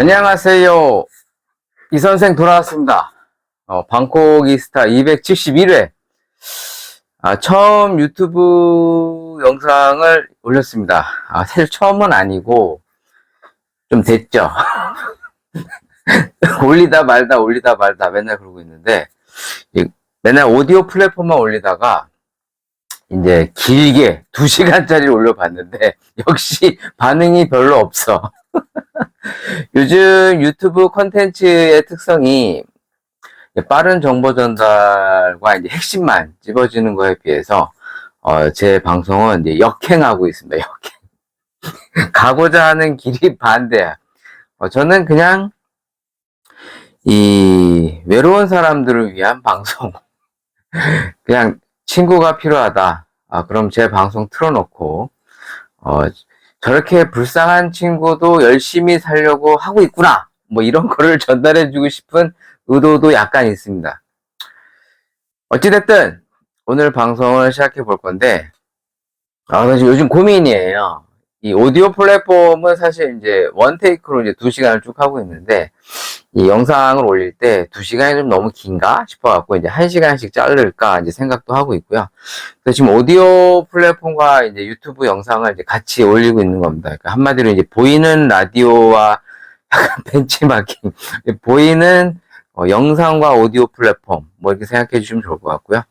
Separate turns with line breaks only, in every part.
안녕하세요. 이 선생 돌아왔습니다. 방콕이스타 271회. 처음 유튜브 영상을 올렸습니다. 사실 처음은 아니고, 좀 됐죠. 올리다 말다 맨날 그러고 있는데, 맨날 오디오 플랫폼만 올리다가, 이제 길게 2시간짜리 올려봤는데, 역시 반응이 별로 없어. 요즘 유튜브 콘텐츠의 특성이 빠른 정보 전달과 이제 핵심만 집어지는 거에 비해서 제 방송은 이제 역행하고 있습니다. 역행. 가고자 하는 길이 반대야. 저는 그냥 이 외로운 사람들을 위한 방송. 그냥 친구가 필요하다. 그럼 제 방송 틀어놓고 저렇게 불쌍한 친구도 열심히 살려고 하고 있구나. 뭐 이런 거를 전달해주고 싶은 의도도 약간 있습니다. 어찌됐든 오늘 방송을 시작해 볼 건데, 사실 요즘 고민이에요. 이 오디오 플랫폼은 사실 이제 원테이크로 이제 2시간을 쭉 하고 있는데, 이 영상을 올릴 때 2시간이 좀 너무 긴가 싶어갖고 이제 1시간씩 자를까 이제 생각도 하고 있고요. 그래서 지금 오디오 플랫폼과 이제 유튜브 영상을 이제 같이 올리고 있는 겁니다. 그러니까 한마디로 이제 보이는 라디오와 약간 벤치마킹, 보이는 영상과 오디오 플랫폼 뭐 이렇게 생각해 주시면 좋을 것 같고요.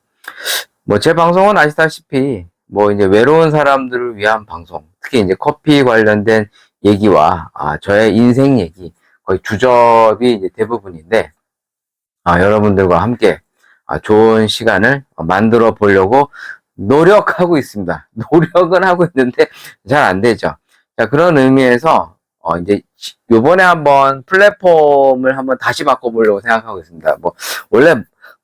뭐 제 방송은 아시다시피 뭐 이제 외로운 사람들을 위한 방송, 특히 이제 커피 관련된 얘기와 저의 인생 얘기 거의 주접이 이제 대부분인데, 여러분들과 함께 좋은 시간을 만들어 보려고 노력하고 있습니다. 노력은 하고 있는데 잘 안 되죠. 자, 그런 의미에서 이제 요번에 한번 플랫폼을 한번 다시 바꿔보려고 생각하고 있습니다. 뭐 원래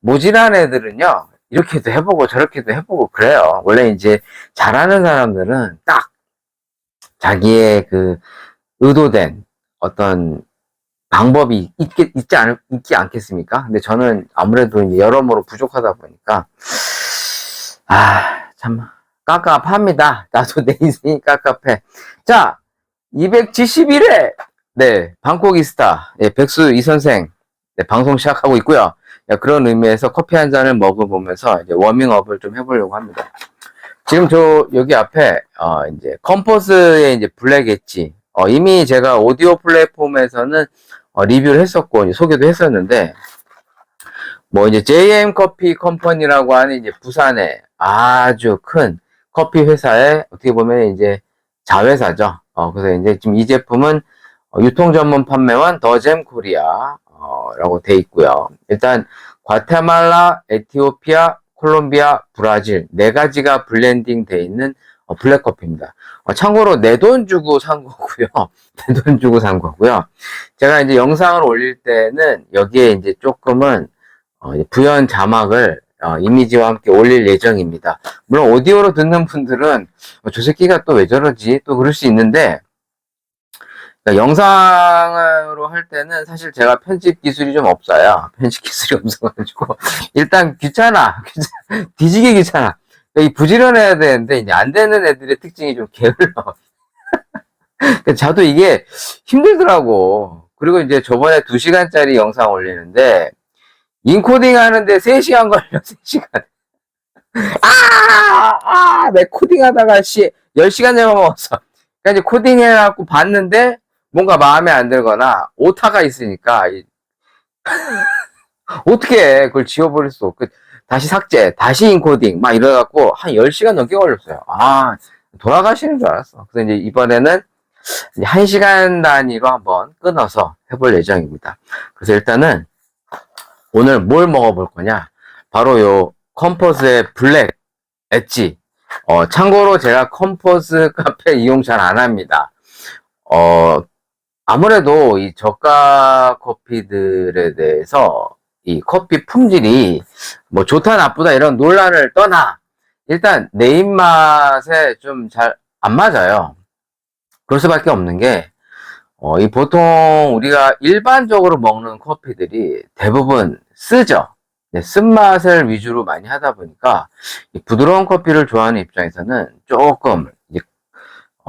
모질한 애들은요, 이렇게도 해보고 저렇게도 해보고 그래요. 원래 이제 잘하는 사람들은 딱 자기의 그 의도된 어떤 방법이 있지 않겠습니까? 근데 저는 아무래도 이제 여러모로 부족하다 보니까, 참, 깝깝합니다. 나도 내 인생이 깝깝해. 자, 271회, 네, 방콕이스타, 백수 이 선생, 네, 방송 시작하고 있고요. 그런 의미에서 커피 한 잔을 먹어보면서 이제 워밍업을 좀 해보려고 합니다. 지금 여기 앞에, 이제, 컴포스의 이제 블랙 엣지, 이미 제가 오디오 플랫폼에서는 리뷰를 했었고, 이제 소개도 했었는데, 뭐 이제 JM 커피 컴퍼니라고 하는 이제 부산의 아주 큰 커피 회사의 어떻게 보면 이제 자회사죠. 그래서 이제 지금 이 제품은 유통 전문 판매원 더잼 코리아, 라고 돼 있고요. 일단, 과테말라, 에티오피아, 콜롬비아, 브라질, 4가지가 블렌딩 돼 있는 블랙커피입니다. 참고로 내 돈 주고 산 거고요. 내 돈 주고 산 거고요. 제가 이제 영상을 올릴 때는 여기에 이제 조금은 부연 자막을 이미지와 함께 올릴 예정입니다. 물론 오디오로 듣는 분들은 저 새끼가 또 왜 저러지? 또 그럴 수 있는데, 그러니까 영상으로 할 때는 사실 제가 편집 기술이 좀 없어요. 편집 기술이 없어가지고 일단 귀찮아. 뒤지게 귀찮아. 이 부지런해야 되는데 이제 안 되는 애들의 특징이 좀 게을러. 저도 이게 힘들더라고. 그리고 이제 저번에 2시간짜리 영상 올리는데 인코딩 하는데 3시간 걸려. 3시간. 내 코딩 하다가 10시간 잡아먹었어. 그러니까 이제 코딩 해갖고 봤는데 뭔가 마음에 안 들거나 오타가 있으니까 어떻게 해. 그걸 지워버릴 수 없고 다시 삭제, 다시 인코딩 막 이래갖고 한 10시간 넘게 걸렸어요. 돌아가시는 줄 알았어. 그래서 이제 이번에는 이제 1시간 단위로 한번 끊어서 해볼 예정입니다. 그래서 일단은 오늘 뭘 먹어볼 거냐? 바로 요 컴포스의 블랙 엣지. 참고로 제가 컴포스 카페 이용 잘 안 합니다. 아무래도 이 저가 커피들에 대해서 이 커피 품질이 뭐 좋다 나쁘다 이런 논란을 떠나 일단 내 입맛에 좀 잘 안 맞아요. 그럴 수밖에 없는 게 이 보통 우리가 일반적으로 먹는 커피들이 대부분 쓰죠. 네, 쓴맛을 위주로 많이 하다 보니까 이 부드러운 커피를 좋아하는 입장에서는 조금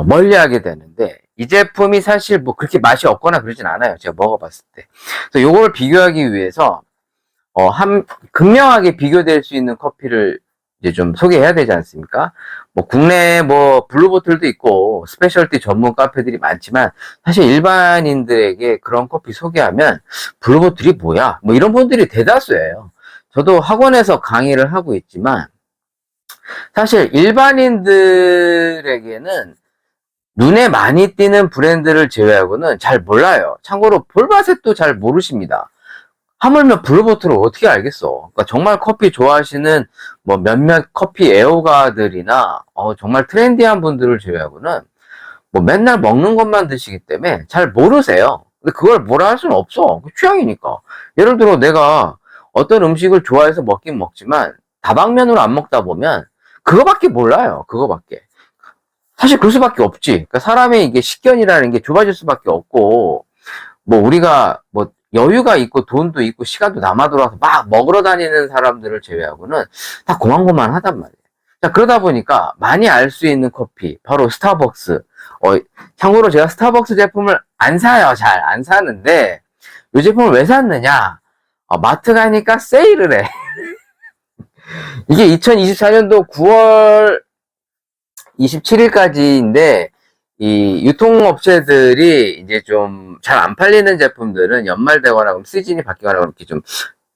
멀리하게 되는데, 이 제품이 사실 뭐 그렇게 맛이 없거나 그러진 않아요. 제가 먹어봤을 때. 그래서 요걸 비교하기 위해서 극명하게 비교될 수 있는 커피를 이제 좀 소개해야 되지 않습니까? 뭐 국내 뭐 블루보틀도 있고 스페셜티 전문 카페들이 많지만, 사실 일반인들에게 그런 커피 소개하면 블루보틀이 뭐야? 뭐 이런 분들이 대다수예요. 저도 학원에서 강의를 하고 있지만, 사실 일반인들에게는 눈에 많이 띄는 브랜드를 제외하고는 잘 몰라요. 참고로 볼바셋도 잘 모르십니다. 하물며 블루보틀을 어떻게 알겠어? 그러니까 정말 커피 좋아하시는 뭐 몇몇 커피 애호가들이나 정말 트렌디한 분들을 제외하고는 뭐 맨날 먹는 것만 드시기 때문에 잘 모르세요. 근데 그걸 뭐라 할 수는 없어. 취향이니까. 예를 들어 내가 어떤 음식을 좋아해서 먹긴 먹지만 다방면으로 안 먹다 보면 그거밖에 몰라요. 그거밖에. 사실 그럴 수밖에 없지. 그러니까 사람의 이게 식견이라는 게 좁아질 수밖에 없고, 뭐 우리가 뭐 여유가 있고 돈도 있고 시간도 남아 돌아서 막 먹으러 다니는 사람들을 제외하고는 다 고만고만하단 말이에요. 자, 그러다 보니까 많이 알 수 있는 커피, 바로 스타벅스. 참고로 제가 스타벅스 제품을 안 사요. 잘 안 사는데, 이 제품을 왜 샀느냐? 마트 가니까 세일을 해. 이게 2024년도 9월 27일까지인데, 이 유통업체들이 이제 좀 잘 안 팔리는 제품들은 연말 되거나 그럼 시즌이 바뀌거나 이렇게 좀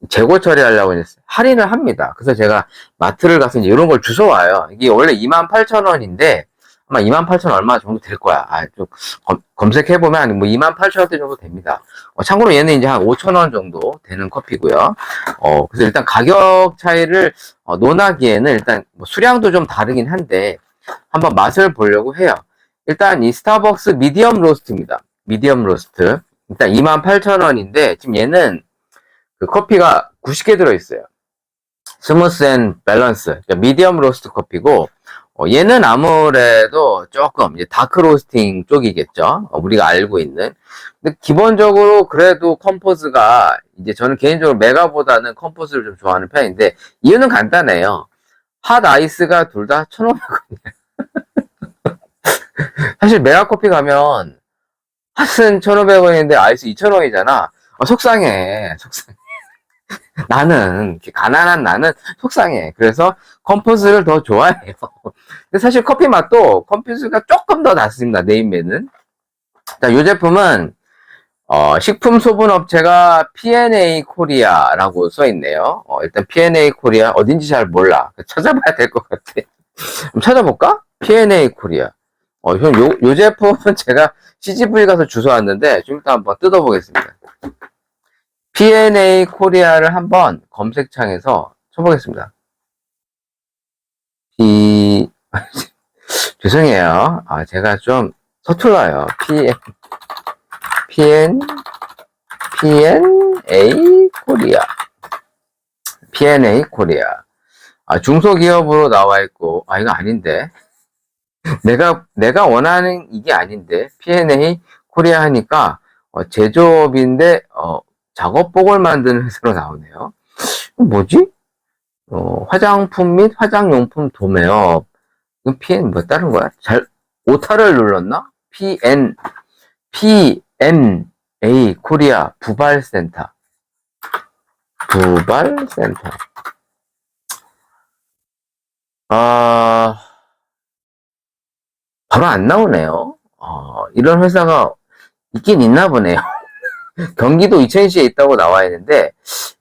재고 처리하려고 이제 할인을 합니다. 그래서 제가 마트를 가서 이제 이런 걸 주워와요. 이게 원래 28,000원인데 아마 28,000원 얼마 정도 될 거야. 좀 검색해보면 뭐 28,000원대 정도 됩니다. 참고로 얘는 이제 한 5,000원 정도 되는 커피고요. 그래서 일단 가격 차이를 논하기에는 일단 뭐 수량도 좀 다르긴 한데 한번 맛을 보려고 해요. 일단 이 스타벅스 미디엄 로스트입니다. 미디엄 로스트. 일단 28,000원인데 지금 얘는 그 커피가 90개 들어있어요. 스무스 앤 밸런스. 그러니까 미디엄 로스트 커피고, 얘는 아무래도 조금 이제 다크 로스팅 쪽이겠죠. 우리가 알고 있는. 근데 기본적으로 그래도 컴포즈가 이제 저는 개인적으로 메가보다는 컴포즈를 좀 좋아하는 편인데, 이유는 간단해요. 핫 아이스가 둘 다 1,500원이에요. 사실 메가커피 가면 핫은 1,500원인데 아이스 2,000원이잖아. 속상해. 속상해. 나는 가난한 나는 속상해. 그래서 컴포즈를 더 좋아해요. 근데 사실 커피 맛도 컴포즈가 조금 더 낫습니다. 네임매는. 자, 이 제품은 식품 소분 업체가 P&A 코리아라고 써 있네요. 일단 P&A 코리아 어딘지 잘 몰라. 찾아봐야 될 것 같아. 한번 찾아볼까? P&A 코리아. 형, 요 제품은 제가 CGV 가서 주워왔는데, 좀 일단 한번 뜯어보겠습니다. P&A 코리아를 한번 검색창에서 쳐보겠습니다. 죄송해요. 제가 좀 서툴러요. P&A 코리아. P&A 코리아. 중소기업으로 나와 있고, 이거 아닌데. 내가 원하는 이게 아닌데, P&A 코리아 하니까, 제조업인데, 작업복을 만드는 회사로 나오네요. 뭐지? 화장품 및 화장용품 도매업. 이건 PN 뭐 다른 거야? 오타를 눌렀나? PNA 코리아 부발센터. 부발센터. 바로 안 나오네요. 이런 회사가 있긴 있나 보네요. 경기도 이천시에 있다고 나와 있는데,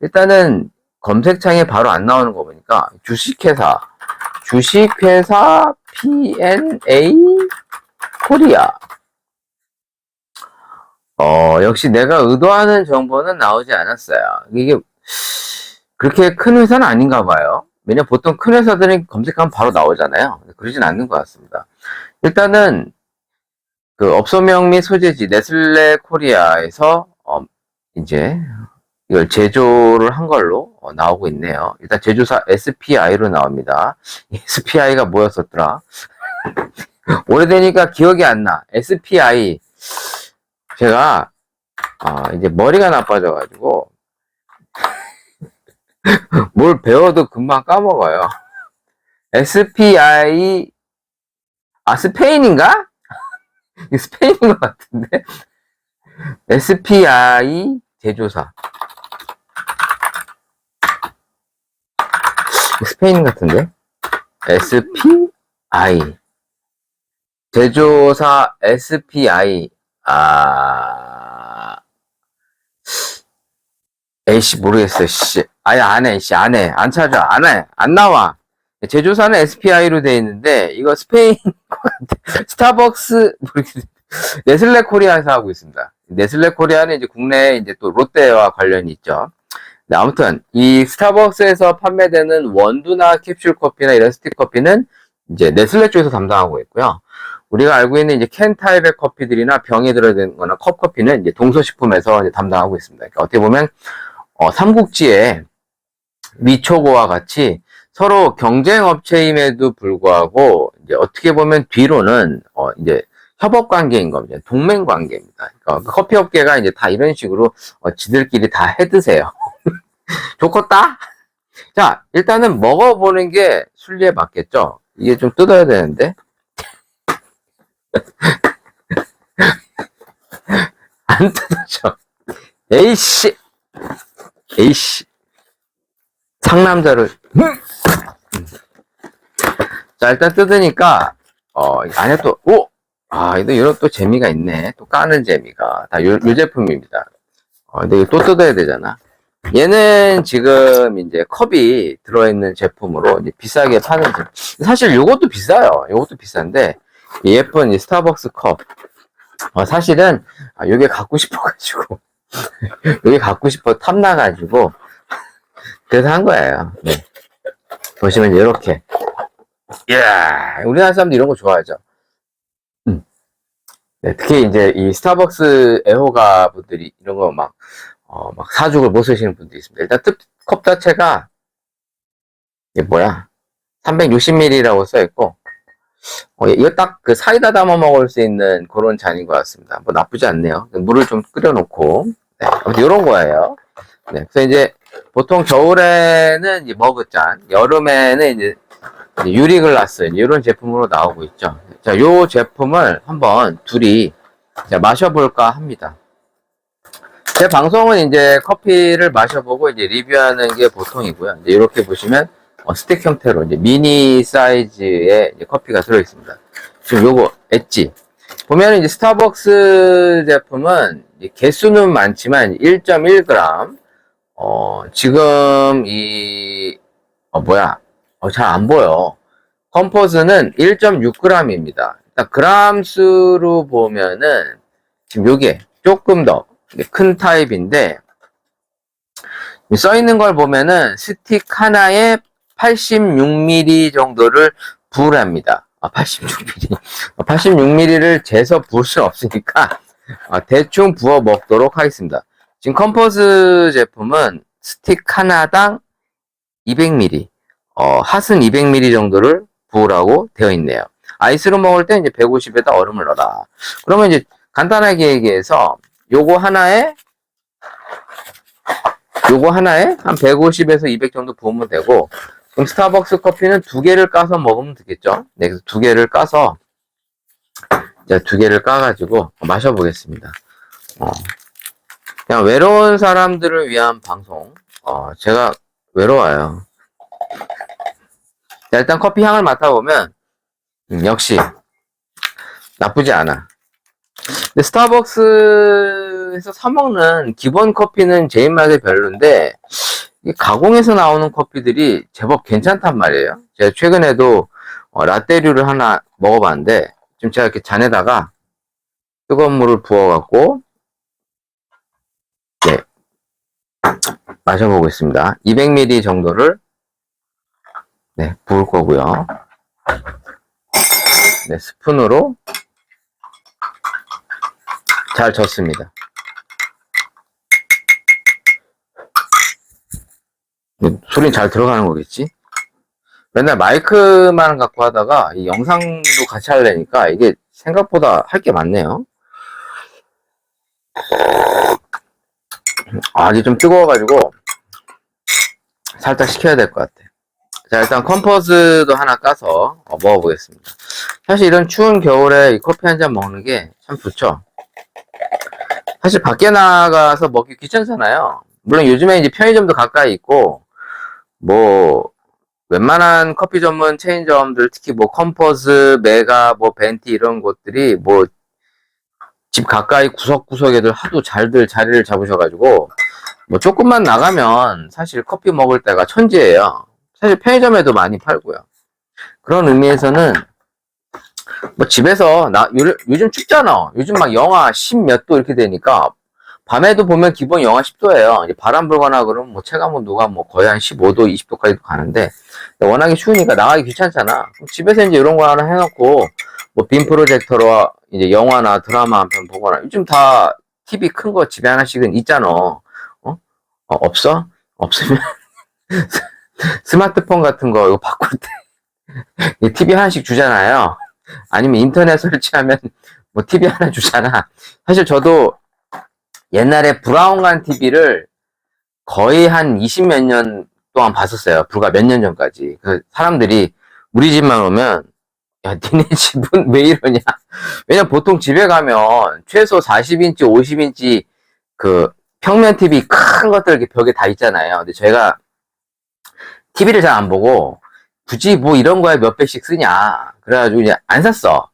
일단은 검색창에 바로 안 나오는 거 보니까 주식회사 P&A 코리아. 역시 내가 의도하는 정보는 나오지 않았어요. 이게 그렇게 큰 회사는 아닌가 봐요. 왜냐면 보통 큰 회사들은 검색하면 바로 나오잖아요. 그러진 않는 것 같습니다. 일단은 그 업소명 및 소재지 네슬레 코리아에서 이제 이걸 제조를 한 걸로 나오고 있네요. 일단 제조사 SPI로 나옵니다. SPI가 뭐였었더라? 오래되니까 기억이 안 나. SPI. 제가 이제 머리가 나빠져가지고 뭘 배워도 금방 까먹어요. SPI 스페인인가? 이 스페인인 것 같은데? SPI 제조사. 스페인 같은데? SPI. 제조사 SPI. 에이씨, 모르겠어, 씨. 아예 안 해, 씨, 안 해. 안 찾아, 안 해. 안 나와. 제조사는 SPI로 돼 있는데, 이거 스페인, 스타벅스, 모르겠어. 네슬레 코리아에서 하고 있습니다. 네슬레 코리아는 이제 국내에 이제 또 롯데와 관련이 있죠. 네, 아무튼, 이 스타벅스에서 판매되는 원두나 캡슐 커피나 이런 스틱 커피는 이제 네슬레 쪽에서 담당하고 있고요. 우리가 알고 있는 이제 캔 타입의 커피들이나 병에 들어있는 거나 컵커피는 이제 동서식품에서 이제 담당하고 있습니다. 그러니까 어떻게 보면, 삼국지의 미초고와 같이 서로 경쟁 업체임에도 불구하고 이제 어떻게 보면 뒤로는 이제 협업 관계인 겁니다. 동맹 관계입니다. 그러니까 커피 업계가 이제 다 이런 식으로 지들끼리 다 해드세요. 좋겠다. 자, 일단은 먹어보는 게 순리에 맞겠죠. 이게 좀 뜯어야 되는데 안 뜯어져. 에이씨, 에이씨. 상남자를. 자, 일단 뜯으니까, 안에 또, 이런 또 재미가 있네. 또 까는 재미가. 다 요 제품입니다. 근데 또 뜯어야 되잖아. 얘는 지금 이제 컵이 들어있는 제품으로 이제 비싸게 파는 제품. 사실 요것도 비싸요. 요것도 비싼데, 예쁜 이 스타벅스 컵. 사실은, 요게 갖고 싶어가지고, 요게 갖고 싶어 탐나가지고, 그래서 한 거예요. 네. 보시면 이렇게. 이야, 우리나라 사람들 이런 거 좋아하죠. 네, 특히 이제 이 스타벅스 애호가 분들이 이런 거 막 사죽을 못 쓰시는 분들이 있습니다. 일단 컵 자체가, 이게 뭐야? 360ml라고 써있고, 이거 딱 그 사이다 담아 먹을 수 있는 그런 잔인 것 같습니다. 뭐 나쁘지 않네요. 물을 좀 끓여놓고, 네, 아무튼 이런 거예요. 네, 그래서 이제 보통 겨울에는 이제 머그잔, 여름에는 이제 유리글라스 이런 제품으로 나오고 있죠. 자, 요 제품을 한번 둘이 마셔볼까 합니다. 제 방송은 이제 커피를 마셔보고 이제 리뷰하는 게 보통이고요. 이제 이렇게 보시면 스틱 형태로 이제 미니 사이즈의 이제 커피가 들어있습니다. 지금 요거 엣지 보면 이제 스타벅스 제품은 개수는 많지만 1.1g. 지금 잘 안 보여. 컴포즈는 1.6g입니다. 일단 그람 수로 보면은 지금 요게 조금 더 큰 타입인데, 써 있는 걸 보면은 스틱 하나에 86ml 정도를 부으랍니다. 86ml. 86ml를 재서 부을 수는 없으니까 대충 부어 먹도록 하겠습니다. 지금 컴포즈 제품은 스틱 하나당 200ml, 핫은 200ml 정도를 부으라고 되어 있네요. 아이스로 먹을 때 이제 150에다 얼음을 넣어라. 그러면 이제 간단하게 얘기해서 요거 하나에 한 150에서 200 정도 부으면 되고, 그럼 스타벅스 커피는 두 개를 까서 먹으면 되겠죠? 네, 그래서 두 개를 까서, 이제 두 개를 까가지고 마셔보겠습니다. 그냥 외로운 사람들을 위한 방송. 제가 외로워요. 자, 일단 커피 향을 맡아보면, 역시, 나쁘지 않아. 근데 스타벅스에서 사먹는 기본 커피는 제 입맛에 별론데, 가공해서 나오는 커피들이 제법 괜찮단 말이에요. 제가 최근에도 라떼류를 하나 먹어봤는데, 지금 제가 이렇게 잔에다가 뜨거운 물을 부어갖고, 네, 마셔보고 있습니다. 200ml 정도를, 네, 부을 거고요. 네, 스푼으로 잘 젓습니다. 소리는 잘 들어가는 거겠지? 맨날 마이크만 갖고 하다가 이 영상도 같이 하려니까 이게 생각보다 할 게 많네요. 이게 좀 뜨거워가지고 살짝 식혀야 될 것 같아. 자, 일단 컴포즈도 하나 까서 먹어보겠습니다. 사실 이런 추운 겨울에 이 커피 한 잔 먹는 게 참 좋죠. 사실 밖에 나가서 먹기 귀찮잖아요. 물론 요즘에 이제 편의점도 가까이 있고, 뭐, 웬만한 커피 전문 체인점들, 특히 뭐 컴포즈, 메가, 뭐 벤티 이런 곳들이 뭐 집 가까이 구석구석에들 하도 잘들 자리를 잡으셔가지고, 뭐 조금만 나가면 사실 커피 먹을 때가 천지예요. 사실 편의점에도 많이 팔고요. 그런 의미에서는 뭐 집에서 요즘 춥잖아. 요즘 막 영하 10 몇 도 이렇게 되니까 밤에도 보면 기본 영하 10도예요. 이제 바람 불거나 그러면 뭐 체감 온도가 뭐 거의 한 15도, 20도까지도 가는데 워낙에 추우니까 나가기 귀찮잖아. 그럼 집에서 이제 이런 거 하나 해놓고 뭐 빔 프로젝터로 이제 영화나 드라마 한 편 보거나 요즘 다 TV 큰 거 집에 하나씩은 있잖아. 없어? 없으면 스마트폰 같은 거 이거 바꿀 때 TV 하나씩 주잖아요. 아니면 인터넷 설치하면 뭐 TV 하나 주잖아. 사실 저도 옛날에 브라운관 TV를 거의 한 20 몇 년 동안 봤었어요. 불과 몇 년 전까지. 그 사람들이 우리 집만 오면 야, 니네 집은 왜 이러냐? 왜냐면 보통 집에 가면 최소 40인치, 50인치 그 평면 TV 큰 것들 이렇게 벽에 다 있잖아요. 근데 저희가 TV를 잘 안 보고 굳이 뭐 이런 거에 몇 배씩 쓰냐. 그래가지고 이제 안 샀어.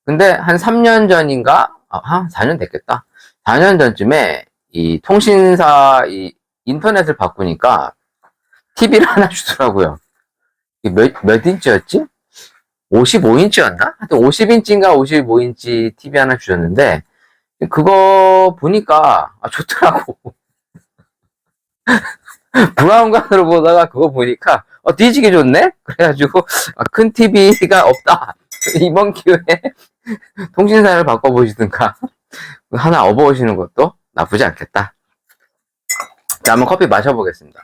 근데 한 3년 전인가? 한 4년 됐겠다. 4년 전쯤에 이 통신사 이 인터넷을 바꾸니까 TV를 하나 주더라고요. 몇 인치였지? 55인치였나? 하여튼 50인치인가 55인치 TV 하나 주셨는데 그거 보니까 좋더라고. 브라운관으로 보다가 그거 보니까 뒤지게 좋네? 그래가지고 큰 TV가 없다. 이번 기회에 통신사를 바꿔보시든가 하나 업어오시는 것도 나쁘지 않겠다. 자, 한번 커피 마셔보겠습니다.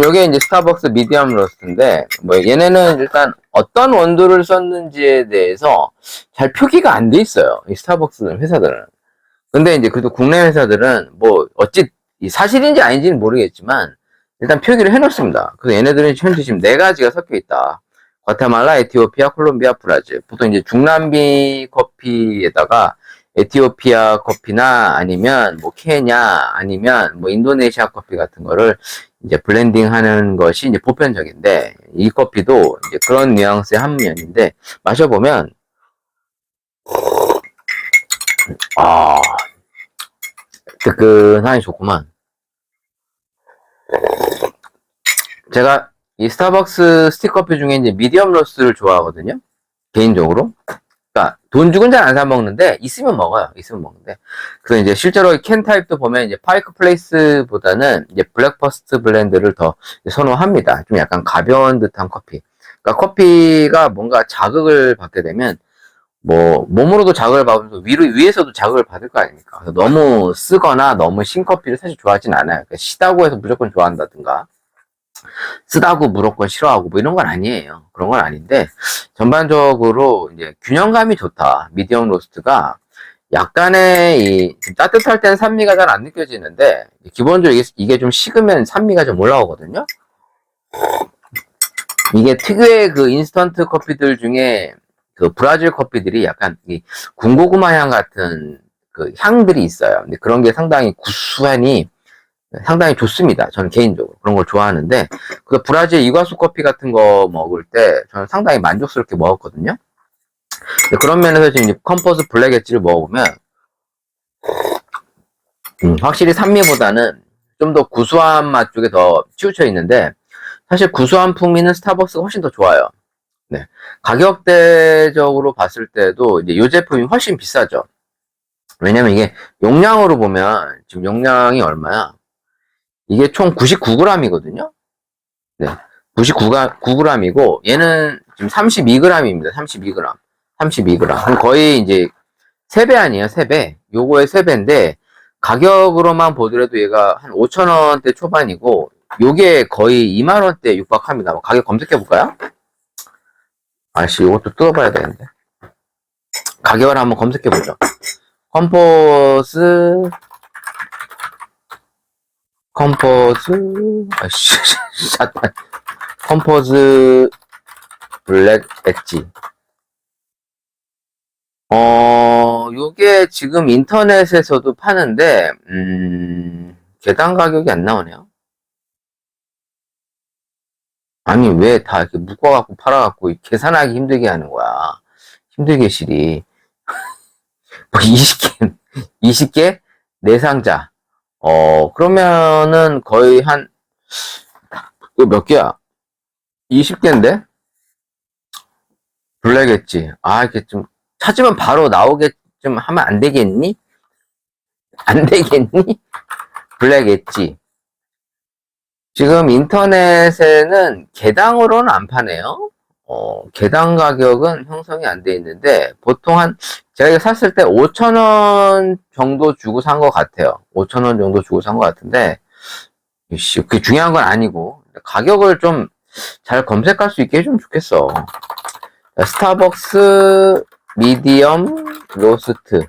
여기에 이제 스타벅스 미디엄 로스트인데, 뭐, 얘네는 일단 어떤 원두를 썼는지에 대해서 잘 표기가 안 돼 있어요. 이 스타벅스 회사들은. 근데 이제 그래도 국내 회사들은 뭐, 어찌 사실인지 아닌지는 모르겠지만, 일단 표기를 해놓습니다. 그래서 얘네들은 현재 지금 4가지가 섞여 있다. 과테말라, 에티오피아, 콜롬비아, 브라질. 보통 이제 중남미 커피에다가 에티오피아 커피나 아니면 뭐 케냐 아니면 뭐 인도네시아 커피 같은 거를 이제 블렌딩 하는 것이 이제 보편적인데 이 커피도 이제 그런 뉘앙스의 한 면인데 마셔보면 아 뜨끈하니 좋구만. 제가 이 스타벅스 스틱커피 중에 이제 미디엄 로스를 좋아하거든요. 개인적으로. 그러니까 돈 주고는 잘 안 사 먹는데 있으면 먹어요. 있으면 먹는데. 그래서 이제 실제로 캔 타입도 보면 이제 파이크 플레이스보다는 이제 블랙퍼스트 블렌드를 더 선호합니다. 좀 약간 가벼운 듯한 커피. 그러니까 커피가 뭔가 자극을 받게 되면 뭐 몸으로도 자극을 받으면서 위에서도 자극을 받을 거 아닙니까? 그래서 너무 쓰거나 너무 신 커피를 사실 좋아하진 않아요. 그러니까 시다고 해서 무조건 좋아한다든가 쓰다고 무조건 싫어하고 뭐 이런 건 아니에요. 그런 건 아닌데 전반적으로 이제 균형감이 좋다. 미디엄 로스트가 약간의 이 따뜻할 때는 산미가 잘 안 느껴지는데 기본적으로 이게 좀 식으면 산미가 좀 올라오거든요. 이게 특유의 그 인스턴트 커피들 중에 그 브라질 커피들이 약간 이 군고구마 향 같은 그 향들이 있어요. 근데 그런 게 상당히 구수하니 상당히 좋습니다. 저는 개인적으로 그런 걸 좋아하는데 그 브라질 이과수 커피 같은 거 먹을 때 저는 상당히 만족스럽게 먹었거든요. 그런 면에서 지금 컴포즈 블랙 엣지를 먹어보면 확실히 산미보다는 좀 더 구수한 맛 쪽에 더 치우쳐 있는데 사실 구수한 풍미는 스타벅스가 훨씬 더 좋아요. 네. 가격대적으로 봤을 때도 이제 이 제품이 훨씬 비싸죠. 왜냐면 이게 용량으로 보면 지금 용량이 얼마야? 이게 총 99g이거든요. 네. 99g이고 얘는 지금 32g입니다. 32g. 32g. 거의 이제 3배 아니에요, 3배. 요거의 3배인데 가격으로만 보더라도 얘가 한 5,000원대 초반이고 요게 거의 2만원대 육박합니다. 가격 검색해 볼까요? 아씨, 이것도 뜯어봐야 되는데. 가격을 한번 검색해 보죠. 컴포즈, 아씨, 컴포즈 블랙 엣지. 요게 지금 인터넷에서도 파는데, 개당 가격이 안 나오네요. 아니, 왜 다 이렇게 묶어갖고 팔아갖고 계산하기 힘들게 하는 거야. 힘들게 실이. 뭐 20개, 20개? 4상자. 그러면은 거의 이거 몇 개야? 20개인데? 블랙 엣지. 아, 이렇게 좀, 찾으면 바로 나오게끔 하면 안 되겠니? 안 되겠니? 블랙 엣지. 지금 인터넷에는 개당으로는 안 파네요. 개당 가격은 형성이 안 돼 있는데, 보통 제가 이거 샀을 때 5,000원 정도 주고 산 것 같아요. 5,000원 정도 주고 산 것 같은데, 그게 중요한 건 아니고, 가격을 좀 잘 검색할 수 있게 해주면 좋겠어. 스타벅스 미디엄 로스트.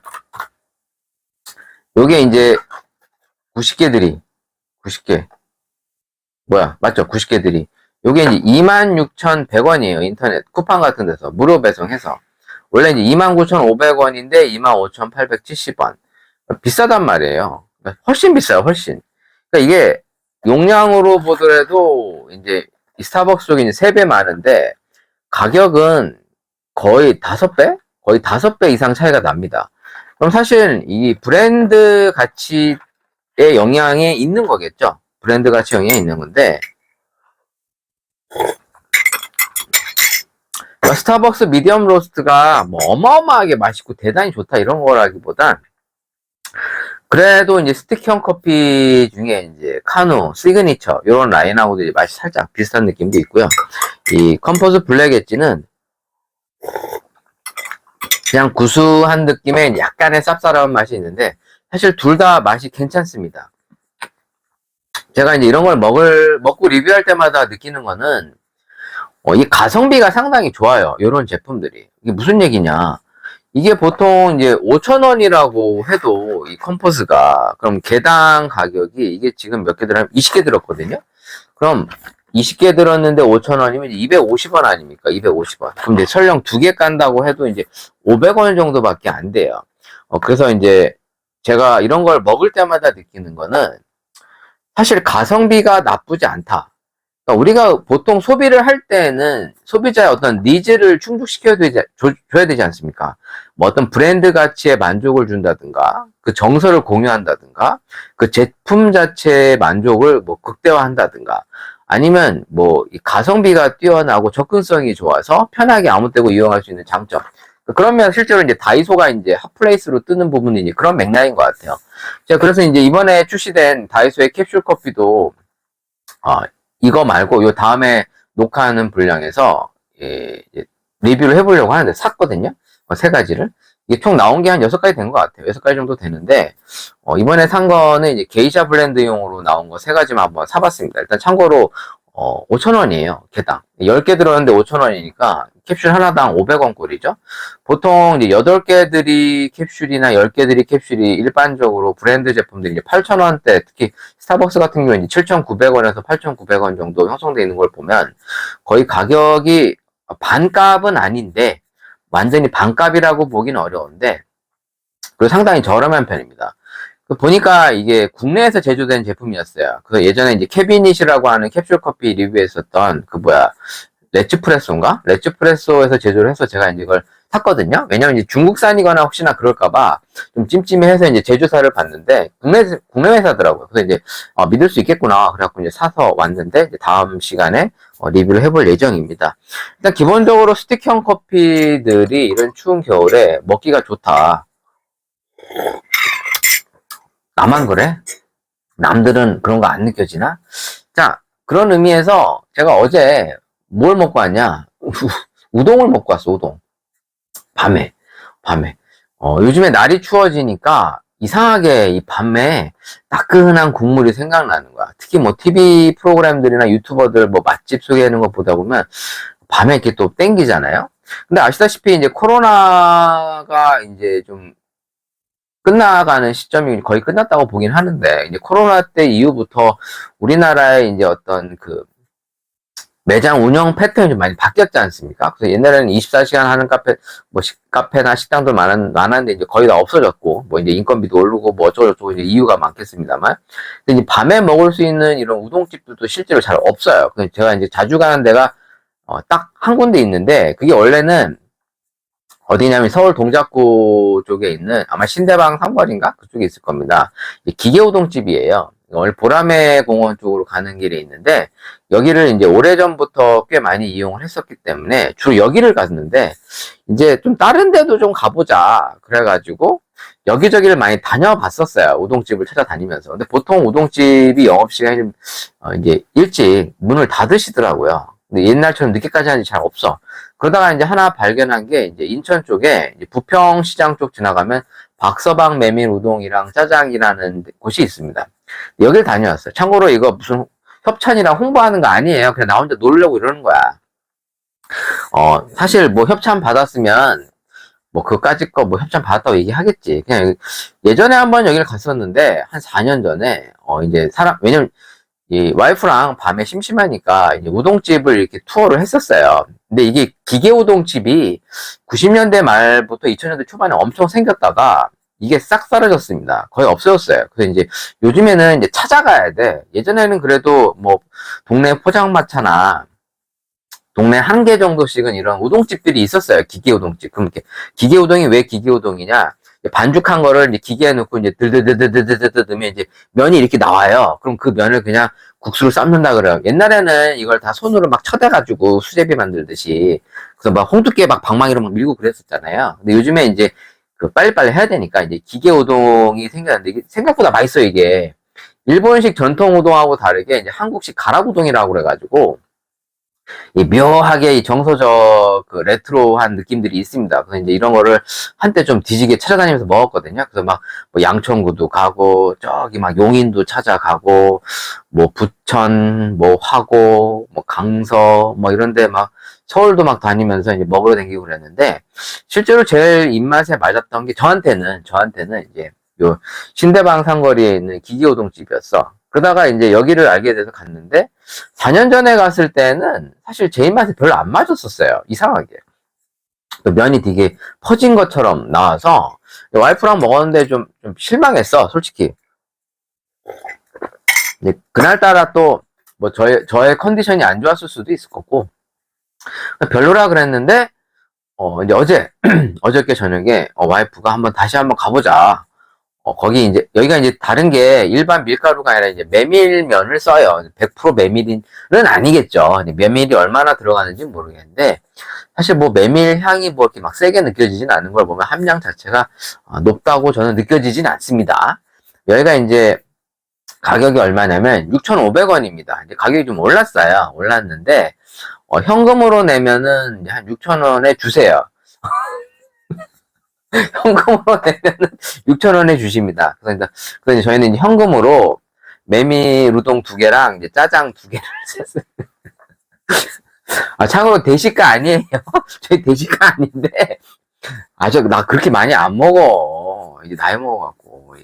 요게 이제 90개들이, 90개. 뭐야, 맞죠? 90개들이. 요게 이제 26,100원이에요. 인터넷 쿠팡 같은 데서 무료 배송해서. 원래 이제 29,500원인데 25,870원. 비싸단 말이에요. 훨씬 비싸요, 훨씬. 그러니까 이게 용량으로 보더라도 이제 스타벅스 쪽이 이제 3배 많은데 가격은 거의 5배? 거의 5배 이상 차이가 납니다. 그럼 사실 이 브랜드 가치의 영향이 있는 거겠죠? 브랜드 가치 영향이 있는 건데, 스타벅스 미디엄 로스트가 뭐 어마어마하게 맛있고 대단히 좋다 이런 거라기보단, 그래도 이제 스틱형 커피 중에 이제 카누, 시그니처 이런 라인하고도 이제 맛이 살짝 비슷한 느낌도 있고요. 이 컴포즈 블랙 엣지는 그냥 구수한 느낌의 약간의 쌉싸름한 맛이 있는데 사실 둘 다 맛이 괜찮습니다. 제가 이제 이런 걸 먹고 리뷰할 때마다 느끼는 거는 이 가성비가 상당히 좋아요. 이런 제품들이. 이게 무슨 얘기냐? 이게 보통 이제 5,000원이라고 해도 이 컴포즈가 그럼 개당 가격이 이게 지금 몇 개 들어 20개 들었거든요. 그럼 20개 들었는데 5,000원이면 250원 아닙니까? 250원. 그럼 이제 설령 2개 깐다고 해도 이제 500원 정도밖에 안 돼요. 그래서 이제 제가 이런 걸 먹을 때마다 느끼는 거는 사실 가성비가 나쁘지 않다. 그러니까 우리가 보통 소비를 할 때는 소비자의 어떤 니즈를 충족시켜야 줘야 되지 않습니까? 뭐 어떤 브랜드 가치에 만족을 준다든가, 그 정서를 공유한다든가, 그 제품 자체의 만족을 뭐 극대화한다든가, 아니면 뭐 가성비가 뛰어나고 접근성이 좋아서 편하게 아무 때고 이용할 수 있는 장점. 그러면 실제로 이제 다이소가 이제 핫플레이스로 뜨는 부분이 이제 그런 맥락인 것 같아요. 제가 그래서 이제 이번에 출시된 다이소의 캡슐 커피도 어, 이거 말고 요 다음에 녹화하는 분량에서 리뷰를 해보려고 하는데 샀거든요. 3가지를. 이게 총 나온 게 한 6가지 된 것 같아요. 6가지 정도 되는데 이번에 산 거는 이제 게이샤 블렌드용으로 나온 거 3가지만 한번 사봤습니다. 일단 참고로 5,000원이에요. 개당. 10개 들었는데 5,000원이니까 캡슐 하나당 500원 꼴이죠. 보통 이제 8개들이 캡슐이나 10개들이 캡슐이 일반적으로 브랜드 제품들이 이제 8,000원대, 특히 스타벅스 같은 경우에 7,900원에서 8,900원 정도 형성되어 있는 걸 보면 거의 가격이 반값은 아닌데 완전히 반값이라고 보기는 어려운데 그리고 상당히 저렴한 편입니다. 보니까 이게 국내에서 제조된 제품이었어요. 그래서 예전에 이제 캐비닛이라고 하는 캡슐 커피 리뷰했었던 레츠프레소인가? 레츠프레소에서 제조를 해서 제가 이제 이걸 샀거든요. 왜냐면 이제 중국산이거나 혹시나 그럴까봐 좀 찜찜해서 이제 제조사를 봤는데 국내 회사더라고요. 그래서 이제 믿을 수 있겠구나. 그래갖고 이제 사서 왔는데 이제 다음 시간에 리뷰를 해볼 예정입니다. 일단 기본적으로 스틱형 커피들이 이런 추운 겨울에 먹기가 좋다. 나만 그래? 남들은 그런 거 안 느껴지나? 자, 그런 의미에서 제가 어제 뭘 먹고 왔냐? 우동을 먹고 왔어, 우동. 밤에. 요즘에 날이 추워지니까 이상하게 이 밤에 따끈한 국물이 생각나는 거야. 특히 뭐 TV 프로그램들이나 유튜버들 뭐 맛집 소개하는 거 보다 보면 밤에 이렇게 또 땡기잖아요? 근데 아시다시피 이제 코로나가 이제 좀 끝나가는 시점이 거의 끝났다고 보긴 하는데, 이제 코로나 때 이후부터 우리나라의 이제 어떤 매장 운영 패턴이 좀 많이 바뀌었지 않습니까? 그래서 옛날에는 24시간 하는 카페나 식당들 많았는데 이제 거의 다 없어졌고, 뭐 이제 인건비도 오르고 뭐 어쩌고저쩌고 이제 이유가 많겠습니다만. 근데 이제 밤에 먹을 수 있는 이런 우동집들도 실제로 잘 없어요. 그래서 제가 이제 자주 가는 데가, 딱 한 군데 있는데, 그게 원래는 어디냐면 서울 동작구 쪽에 있는 아마 신대방 삼거리인가? 그쪽에 있을 겁니다. 기계우동집이에요. 원래 보라매 공원 쪽으로 가는 길에 있는데 여기를 이제 오래전부터 꽤 많이 이용을 했었기 때문에 주로 여기를 갔는데 이제 좀 다른 데도 좀 가보자 그래가지고 여기저기를 많이 다녀봤었어요. 우동집을 찾아다니면서. 근데 보통 우동집이 영업시간이 좀 이제 일찍 문을 닫으시더라고요. 근데 옛날처럼 늦게까지 하는 게 잘 없어. 그러다가 이제 하나 발견한 게 이제 인천 쪽에 이제 부평시장 쪽 지나가면 박서방 메밀 우동이랑 짜장이라는 곳이 있습니다. 여길 다녀왔어요. 참고로 이거 무슨 협찬이랑 홍보하는 거 아니에요. 그냥 나 혼자 놀려고 이러는 거야. 사실 뭐 협찬 받았으면 뭐 그까짓 거 뭐 협찬 받았다고 얘기하겠지. 그냥 예전에 한번 여기를 갔었는데 한 4년 전에 이제 왜냐면 이 와이프랑 밤에 심심하니까 이제 우동집을 이렇게 투어를 했었어요. 근데 이게 기계 우동집이 90년대 말부터 2000년대 초반에 엄청 생겼다가 이게 싹 사라졌습니다. 거의 없어졌어요. 그래서 이제 요즘에는 이제 찾아가야 돼. 예전에는 그래도 뭐 동네 포장마차나 동네 한 개 정도씩은 이런 우동집들이 있었어요. 기계 우동집. 그럼 이렇게 기계 우동이 왜 기계 우동이냐? 반죽한 거를 이제 기계에 넣고 이제 들들들들들들 넣으면 이제 면이 이렇게 나와요. 그럼 그 면을 그냥 국수를 삶는다 그래요. 옛날에는 이걸 다 손으로 막 쳐대가지고 수제비 만들듯이 그래서 막 홍두깨 막 방망이로 막 밀고 그랬었잖아요. 근데 요즘에 이제 그 빨리빨리 해야 되니까 이제 기계 우동이 생겼는데 이게 생각보다 맛있어요. 이게 일본식 전통 우동하고 다르게 이제 한국식 가락 우동이라고 그래가지고 이 묘하게 이 정서적 그 레트로한 느낌들이 있습니다. 그래서 이제 이런 거를 한때 좀 뒤지게 찾아다니면서 먹었거든요. 그래서 막 뭐 양천구도 가고 저기 막 용인도 찾아가고 뭐 부천, 뭐 화고, 뭐 강서 뭐 이런데 막 서울도 막 다니면서 이제 먹으러 다니고 그랬는데 실제로 제일 입맛에 맞았던 게 저한테는 이제 요 신대방 상거리에 있는 기기우동집이었어. 그러다가 이제 여기를 알게 돼서 갔는데 4년 전에 갔을 때는 사실 제 입맛에 별로 안 맞았었어요. 이상하게. 면이 되게 퍼진 것처럼 나와서 와이프랑 먹었는데 좀 실망했어, 솔직히. 근데 그날따라 또 뭐 저의 컨디션이 안 좋았을 수도 있을 거고 별로라 그랬는데 이제 어저께 저녁에 와이프가 다시 한번 가보자. 거기 이제, 여기가 이제 다른 게 일반 밀가루가 아니라 이제 메밀면을 써요. 100% 메밀은 아니겠죠. 메밀이 얼마나 들어가는지 모르겠는데, 사실 뭐 메밀 향이 뭐 이렇게 막 세게 느껴지진 않는 걸 보면 함량 자체가 높다고 저는 느껴지진 않습니다. 여기가 이제 가격이 얼마냐면 6,500원입니다. 이제 가격이 좀 올랐어요. 올랐는데, 현금으로 내면은 한 6,000원에 주세요. 현금으로 내면은 6,000원에 주십니다. 그래서 저희는 이제 현금으로 메밀 우동 2개랑 이제 짜장 2개를 샀어요. 참고로 대식가 아니에요. 저희 대식가 아닌데. 나 그렇게 많이 안 먹어. 이제 나이 먹어갖고.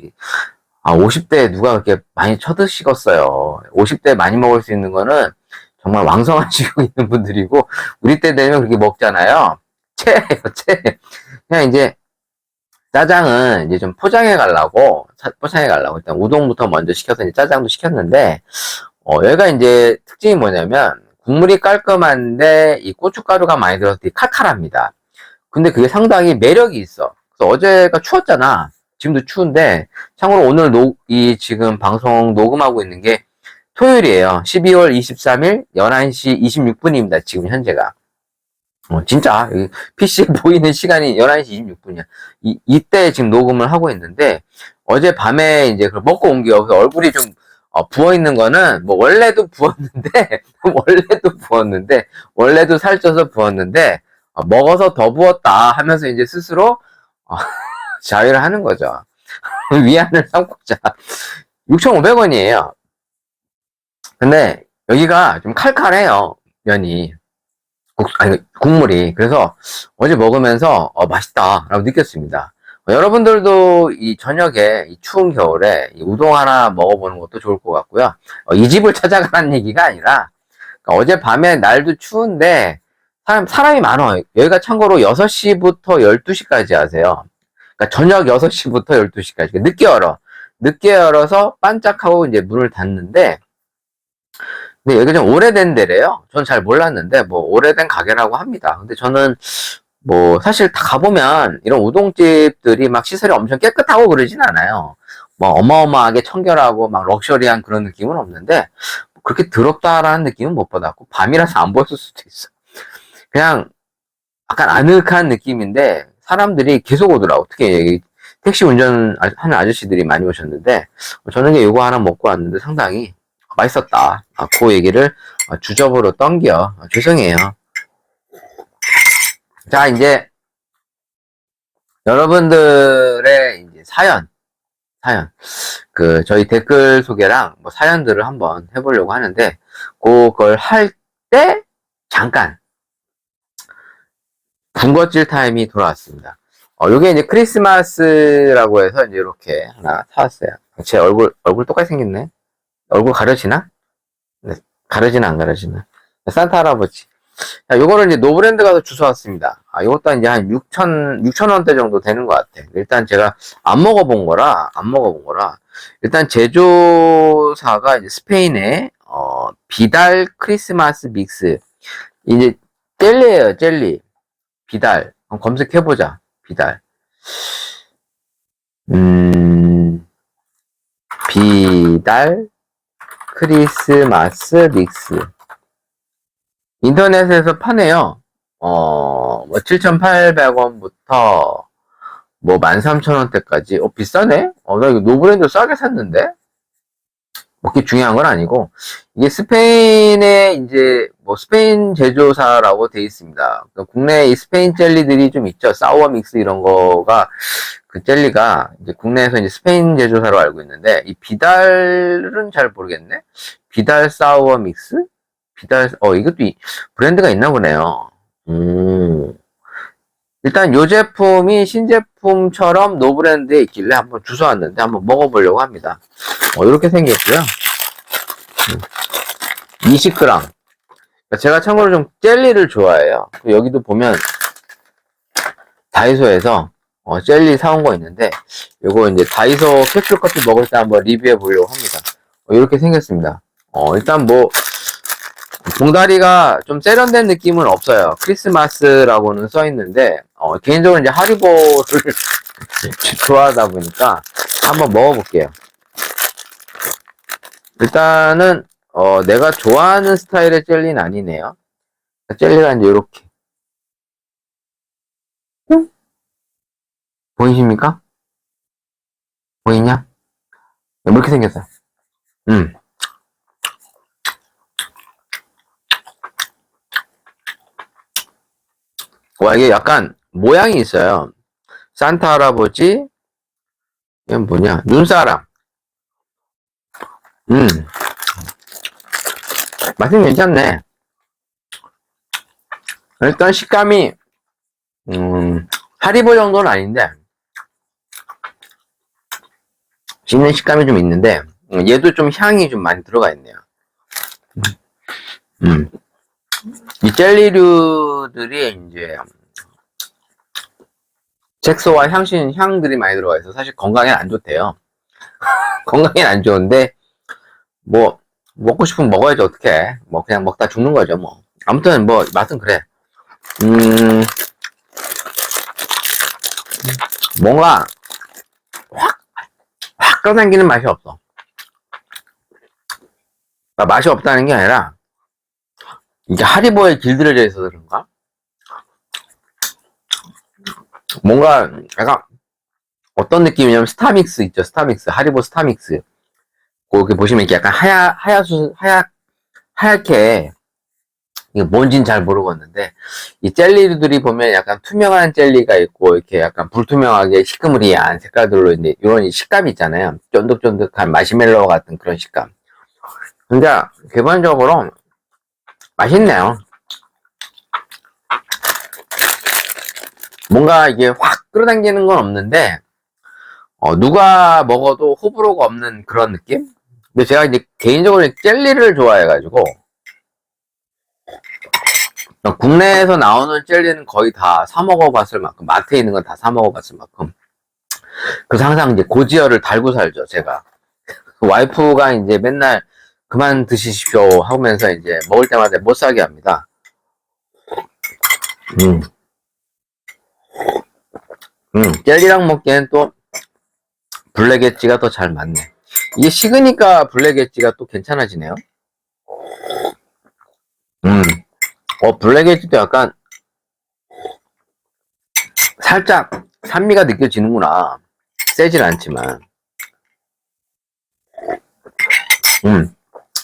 50대에 누가 그렇게 많이 쳐드시겠어요. 50대에 많이 먹을 수 있는 거는 정말 왕성하시고 있는 분들이고, 우리 때 되면 그렇게 먹잖아요. 채. 그냥 이제, 짜장은 이제 좀 포장해 가려고 일단 우동부터 먼저 시켜서 이제 짜장도 시켰는데, 여기가 이제 특징이 뭐냐면, 국물이 깔끔한데, 이 고춧가루가 많이 들어서 되게 칼칼합니다. 근데 그게 상당히 매력이 있어. 그래서 어제가 추웠잖아. 지금도 추운데, 참고로 오늘 지금 방송 녹음하고 있는 게 토요일이에요. 12월 23일 11시 26분입니다. 지금 현재가. 진짜 PC에 보이는 시간이 11시 26분이야. 이때 지금 녹음을 하고 있는데 어제 밤에 이제 먹고 온 게 여기서 얼굴이 좀 부어 있는 거는 뭐 원래도 부었는데 원래도 살쪄서 부었는데 먹어서 더 부었다 하면서 이제 스스로 자위를 하는 거죠. 위안을 삼고자. 6,500원이에요. 근데 여기가 좀 칼칼해요. 면이. 국물이. 그래서 어제 먹으면서 맛있다라고 느꼈습니다. 여러분들도 이 저녁에 이 추운 겨울에 이 우동 하나 먹어보는 것도 좋을 것 같고요. 이 집을 찾아가라는 얘기가 아니라 그러니까 어젯밤에 날도 추운데 사람이 많아요. 여기가 참고로 6시부터 12시까지 하세요. 그러니까 저녁 6시부터 12시까지. 늦게 열어. 늦게 열어서 반짝하고 이제 문을 닫는데, 근데 여기가 좀 오래된 데래요. 전 잘 몰랐는데, 뭐, 오래된 가게라고 합니다. 근데 저는, 뭐, 사실 다 가보면, 이런 우동집들이 막 시설이 엄청 깨끗하고 그러진 않아요. 뭐, 어마어마하게 청결하고 막 럭셔리한 그런 느낌은 없는데, 그렇게 더럽다라는 느낌은 못 받았고, 밤이라서 안 보였을 수도 있어. 그냥, 약간 아늑한 느낌인데, 사람들이 계속 오더라고. 특히 택시 운전하는 아저씨들이 많이 오셨는데, 저녁에 이거 하나 먹고 왔는데 상당히 맛있었다. 그 얘기를 주접으로 던겨. 죄송해요. 자, 이제 여러분들의 이제 사연. 저희 댓글 소개랑 뭐 사연들을 한번 해보려고 하는데, 그걸 할 때 잠깐 군것질 타임이 돌아왔습니다. 요게 이제 크리스마스라고 해서 이제 이렇게 하나 사왔어요. 제 얼굴 똑같이 생겼네. 얼굴 가려지나? 네, 가려지나 안 가려지나? 산타 할아버지. 자, 요거를 이제 노브랜드 가서 주워왔습니다. 요것도 이제 한 6,000원대 정도 되는 것 같아. 일단 제가 안 먹어본 거라, 일단 제조사가 이제 스페인의, 비달 크리스마스 믹스. 이제 젤리예요, 젤리. 비달. 한번 검색해보자. 비달. 비달 크리스마스 믹스. 인터넷에서 파네요. 뭐 7,800원부터 뭐 13,000원대까지. 비싸네? 나 이거 노브랜드 싸게 샀는데? 그게 중요한 건 아니고, 이게 스페인의 이제 뭐 스페인 제조사라고 돼 있습니다. 그러니까 국내에 이 스페인 젤리들이 좀 있죠. 사워 믹스 이런 거가, 그 젤리가 이제 국내에서 이제 스페인 제조사로 알고 있는데, 이 비달은 잘 모르겠네? 비달 사워 믹스? 이것도 브랜드가 있나 보네요. 일단 요 제품이 신제품처럼 노브랜드에 있길래 한번 주워왔는데 한번 먹어보려고 합니다. 이렇게 생겼고요. 20g. 제가 참고로 좀 젤리를 좋아해요. 여기도 보면 다이소에서 젤리 사온 거 있는데, 요거 이제 다이소 캡슐 커피 먹을 때 한번 리뷰해 보려고 합니다. 이렇게 생겼습니다. 일단 뭐 봉다리가 좀 세련된 느낌은 없어요. 크리스마스라고는 써 있는데, 개인적으로 이제 하리보를 좋아하다 보니까 한번 먹어볼게요. 일단은, 내가 좋아하는 스타일의 젤리는 아니네요. 젤리가 이제 이렇게. 보이십니까? 보이냐? 이렇게 생겼어요. 와, 이게 약간 모양이 있어요. 산타 할아버지, 이건 뭐냐? 눈사람. 맛은 괜찮네. 일단 식감이, 하리보 정도는 아닌데, 씹는 식감이 좀 있는데, 얘도 좀 향이 좀 많이 들어가 있네요. 이 젤리류들이 이제, 색소와 향들이 많이 들어가 있어서 사실 건강에는 안 좋대요. 건강에는 안 좋은데, 뭐, 먹고 싶으면 먹어야지, 어떡해. 뭐, 그냥 먹다 죽는 거죠, 뭐. 아무튼, 뭐, 맛은 그래. 뭔가, 확 끌어당기는 맛이 없어. 그러니까 맛이 없다는 게 아니라, 이게 하리보에 길들여져 있어서 그런가? 뭔가, 약간, 어떤 느낌이냐면, 스타믹스 있죠, 스타믹스. 하리보 스타믹스. 거기 보시면 이렇게 약간 하얗게, 이게 뭔진 잘 모르겠는데, 이 젤리들이 보면 약간 투명한 젤리가 있고, 이렇게 약간 불투명하게 시커머리한 색깔들로 이제 이런 식감이 있잖아요. 쫀득쫀득한 마시멜로우 같은 그런 식감. 근데 기본적으로 맛있네요. 뭔가 이게 확 끌어당기는 건 없는데, 누가 먹어도 호불호가 없는 그런 느낌? 근데 제가 이제 개인적으로 젤리를 좋아해가지고, 국내에서 나오는 젤리는 거의 다 사 먹어봤을 만큼, 마트에 있는 건 다 사 먹어봤을 만큼. 그래서 항상 이제 고지혈을 달고 살죠, 제가. 와이프가 이제 맨날 그만 드시십시오 하면서 이제 먹을 때마다 못 사게 합니다. 젤리랑 먹기엔 또 블랙 엣지가 더 잘 맞네. 이게 식으니까 블랙 엣지가 또 괜찮아지네요. 블랙 엣지도 약간 살짝 산미가 느껴지는구나. 세진 않지만.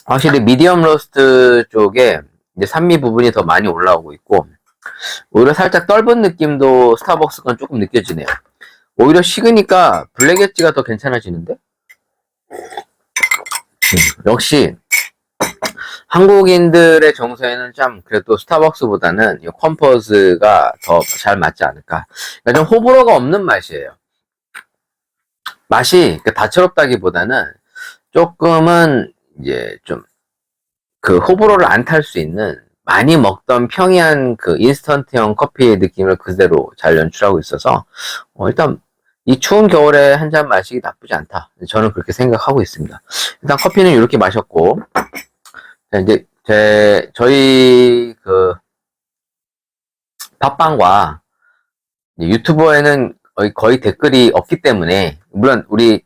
확실히 미디엄 로스트 쪽에 이제 산미 부분이 더 많이 올라오고 있고, 오히려 살짝 떫은 느낌도 스타벅스 건 조금 느껴지네요. 오히려 식으니까 블랙 엣지가 더 괜찮아지는데? 역시 한국인들의 정서에는 참 그래도 스타벅스보다는 컴포즈가 더 잘 맞지 않을까. 그러니까 좀 호불호가 없는 맛이에요. 맛이 다채롭다기보다는 조금은 이제 좀 그 호불호를 안 탈 수 있는, 많이 먹던 평이한 그 인스턴트형 커피의 느낌을 그대로 잘 연출하고 있어서 일단 이 추운 겨울에 한 잔 마시기 나쁘지 않다. 저는 그렇게 생각하고 있습니다. 일단 커피는 이렇게 마셨고, 이제 저희 그 팟빵과 유튜버에는 거의 댓글이 없기 때문에, 물론 우리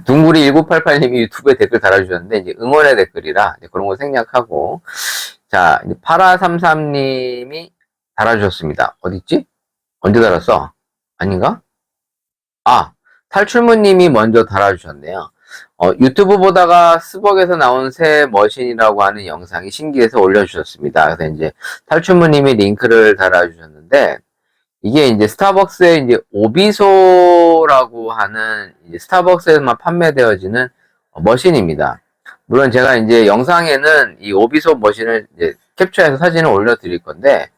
둥구리 1988님이 유튜브에 댓글 달아주셨는데 이제 응원의 댓글이라 이제 그런 거 생략하고, 자, 이제 8233님이 달아주셨습니다. 어딨지? 언제 달았어? 아닌가? 탈출무님이 먼저 달아주셨네요. 유튜브 보다가 스벅에서 나온 새 머신이라고 하는 영상이 신기해서 올려주셨습니다. 그래서 이제 탈출무님이 링크를 달아주셨는데, 이게 이제 스타벅스의 이제 오비소라고 하는 이제 스타벅스에만 판매되어지는 머신입니다. 물론 제가 이제 영상에는 이 오비소 머신을 이제 캡처해서 사진을 올려드릴 건데,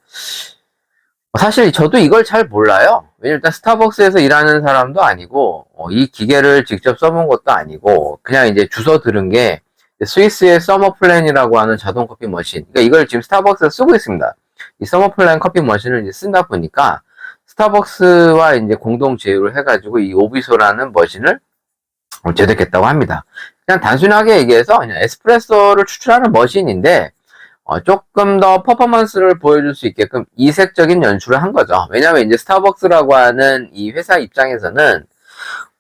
사실 저도 이걸 잘 몰라요. 왜냐면 일단 스타벅스에서 일하는 사람도 아니고, 이 기계를 직접 써본 것도 아니고, 그냥 이제 주워 들은 게 스위스의 서머플랜이라고 하는 자동 커피 머신. 그러니까 이걸 지금 스타벅스에서 쓰고 있습니다. 이 서머플랜 커피 머신을 이제 쓴다 보니까 스타벅스와 이제 공동 제휴를 해가지고 이 오비소라는 머신을 제작했다고 합니다. 그냥 단순하게 얘기해서 그냥 에스프레소를 추출하는 머신인데, 조금 더 퍼포먼스를 보여줄 수 있게끔 이색적인 연출을 한 거죠. 왜냐면 이제 스타벅스라고 하는 이 회사 입장에서는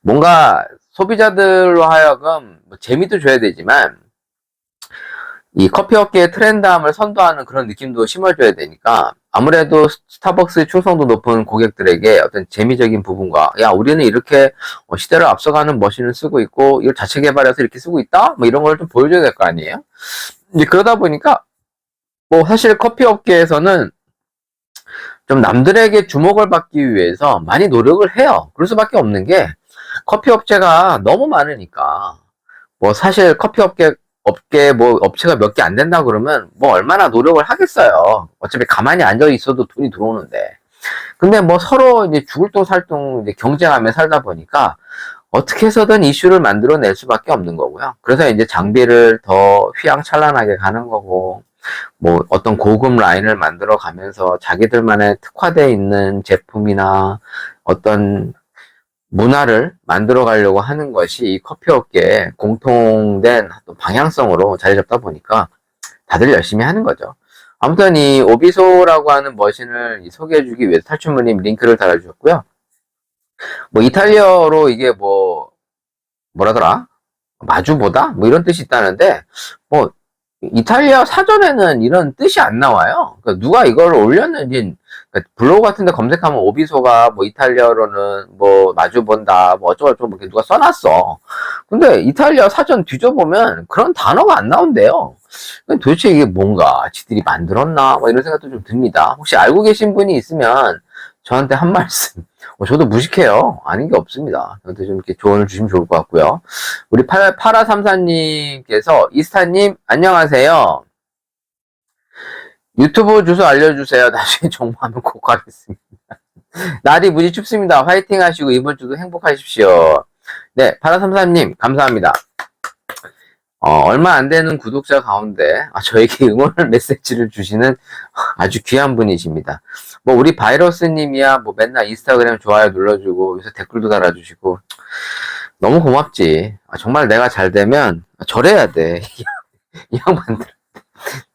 뭔가 소비자들로 하여금 재미도 줘야 되지만, 이 커피 업계의 트렌드함을 선도하는 그런 느낌도 심어줘야 되니까, 아무래도 스타벅스의 충성도 높은 고객들에게 어떤 재미적인 부분과, 야, 우리는 이렇게 시대를 앞서가는 머신을 쓰고 있고, 이걸 자체 개발해서 이렇게 쓰고 있다? 뭐 이런 걸 좀 보여줘야 될 거 아니에요? 이제 그러다 보니까, 사실 커피 업계에서는 좀 남들에게 주목을 받기 위해서 많이 노력을 해요. 그럴 수밖에 없는 게, 커피 업체가 너무 많으니까. 사실 커피 업계 업체가 몇 개 안 된다 그러면 얼마나 노력을 하겠어요. 어차피 가만히 앉아 있어도 돈이 들어오는데. 근데 서로 이제 죽을 똥 살 똥 이제 경쟁하며 살다 보니까 어떻게 해서든 이슈를 만들어낼 수밖에 없는 거고요. 그래서 이제 장비를 더 휘황찬란하게 가는 거고, 어떤 고급 라인을 만들어 가면서 자기들만의 특화되어 있는 제품이나 어떤 문화를 만들어 가려고 하는 것이 이 커피 업계의 공통된 방향성으로 자리 잡다 보니까 다들 열심히 하는 거죠. 아무튼 이 오비소라고 하는 머신을 소개해 주기 위해서 탈출무님 링크를 달아주셨고요. 이탈리아어로 이게 뭐라더라? 마주보다? 이런 뜻이 있다는데, 이탈리아 사전에는 이런 뜻이 안 나와요. 그러니까 누가 이걸 올렸는지, 그러니까 블로그 같은 데 검색하면 오비소가 이탈리아어로는 마주본다, 어쩌고저쩌고 이렇게 누가 써놨어. 근데 이탈리아 사전 뒤져보면 그런 단어가 안 나온대요. 도대체 이게 뭔가, 지들이 만들었나? 이런 생각도 좀 듭니다. 혹시 알고 계신 분이 있으면 저한테 한 말씀. 저도 무식해요. 아닌 게 없습니다. 저한테 좀 이렇게 조언을 주시면 좋을 것 같고요. 우리 8234님께서, 이스타님, 안녕하세요. 유튜브 주소 알려주세요. 나중에 정보하면 꼭 가겠습니다. 날이 무지 춥습니다. 화이팅 하시고, 이번 주도 행복하십시오. 네, 8234님, 감사합니다. 얼마 안 되는 구독자 가운데 저에게 응원의 메시지를 주시는 아주 귀한 분이십니다. 뭐 우리 바이러스님이야 뭐 맨날 인스타그램 좋아요 눌러주고 요새 댓글도 달아주시고 너무 고맙지. 정말 내가 잘 되면 절해야 돼. 이 양반들.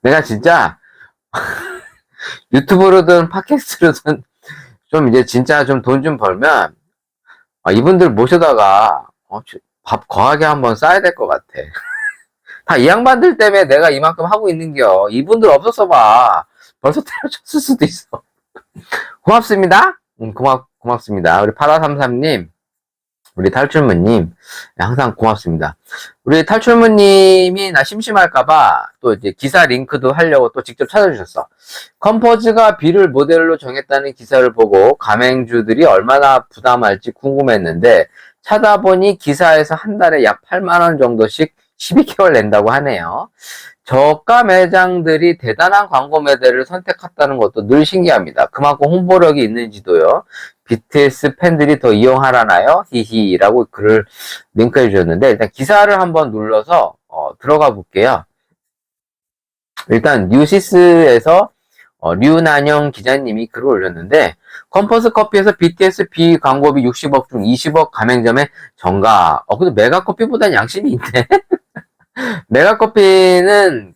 내가 진짜 유튜브로든 팟캐스트로든 좀 이제 진짜 좀 돈 좀 벌면 이분들 모셔다가 밥 거하게 한번 싸야 될 것 같아. 다 이 양반들 때문에 내가 이만큼 하고 있는겨. 이분들 없었어 봐. 벌써 때려쳤을 수도 있어. 고맙습니다. 고맙습니다. 우리 8433님, 우리 탈출무님, 항상 고맙습니다. 우리 탈출무님이 나 심심할까봐 또 이제 기사 링크도 하려고 또 직접 찾아주셨어. 컴포즈가 B를 모델로 정했다는 기사를 보고 가맹주들이 얼마나 부담할지 궁금했는데 찾아보니 기사에서 한 달에 약 8만원 정도씩 12개월 낸다고 하네요. 저가 매장들이 대단한 광고 모델을 선택했다는 것도 늘 신기합니다. 그만큼 홍보력이 있는지도요. BTS 팬들이 더 이용하라나요? 히히라고 글을 링크해 주셨는데 일단 기사를 한번 눌러서 들어가 볼게요. 일단 뉴시스에서 류난영 기자님이 글을 올렸는데 컴포스 커피에서 BTS B 광고비 60억 중 20억 가맹점에 전가. 근데 메가커피보단 양심이 있네. 메가커피는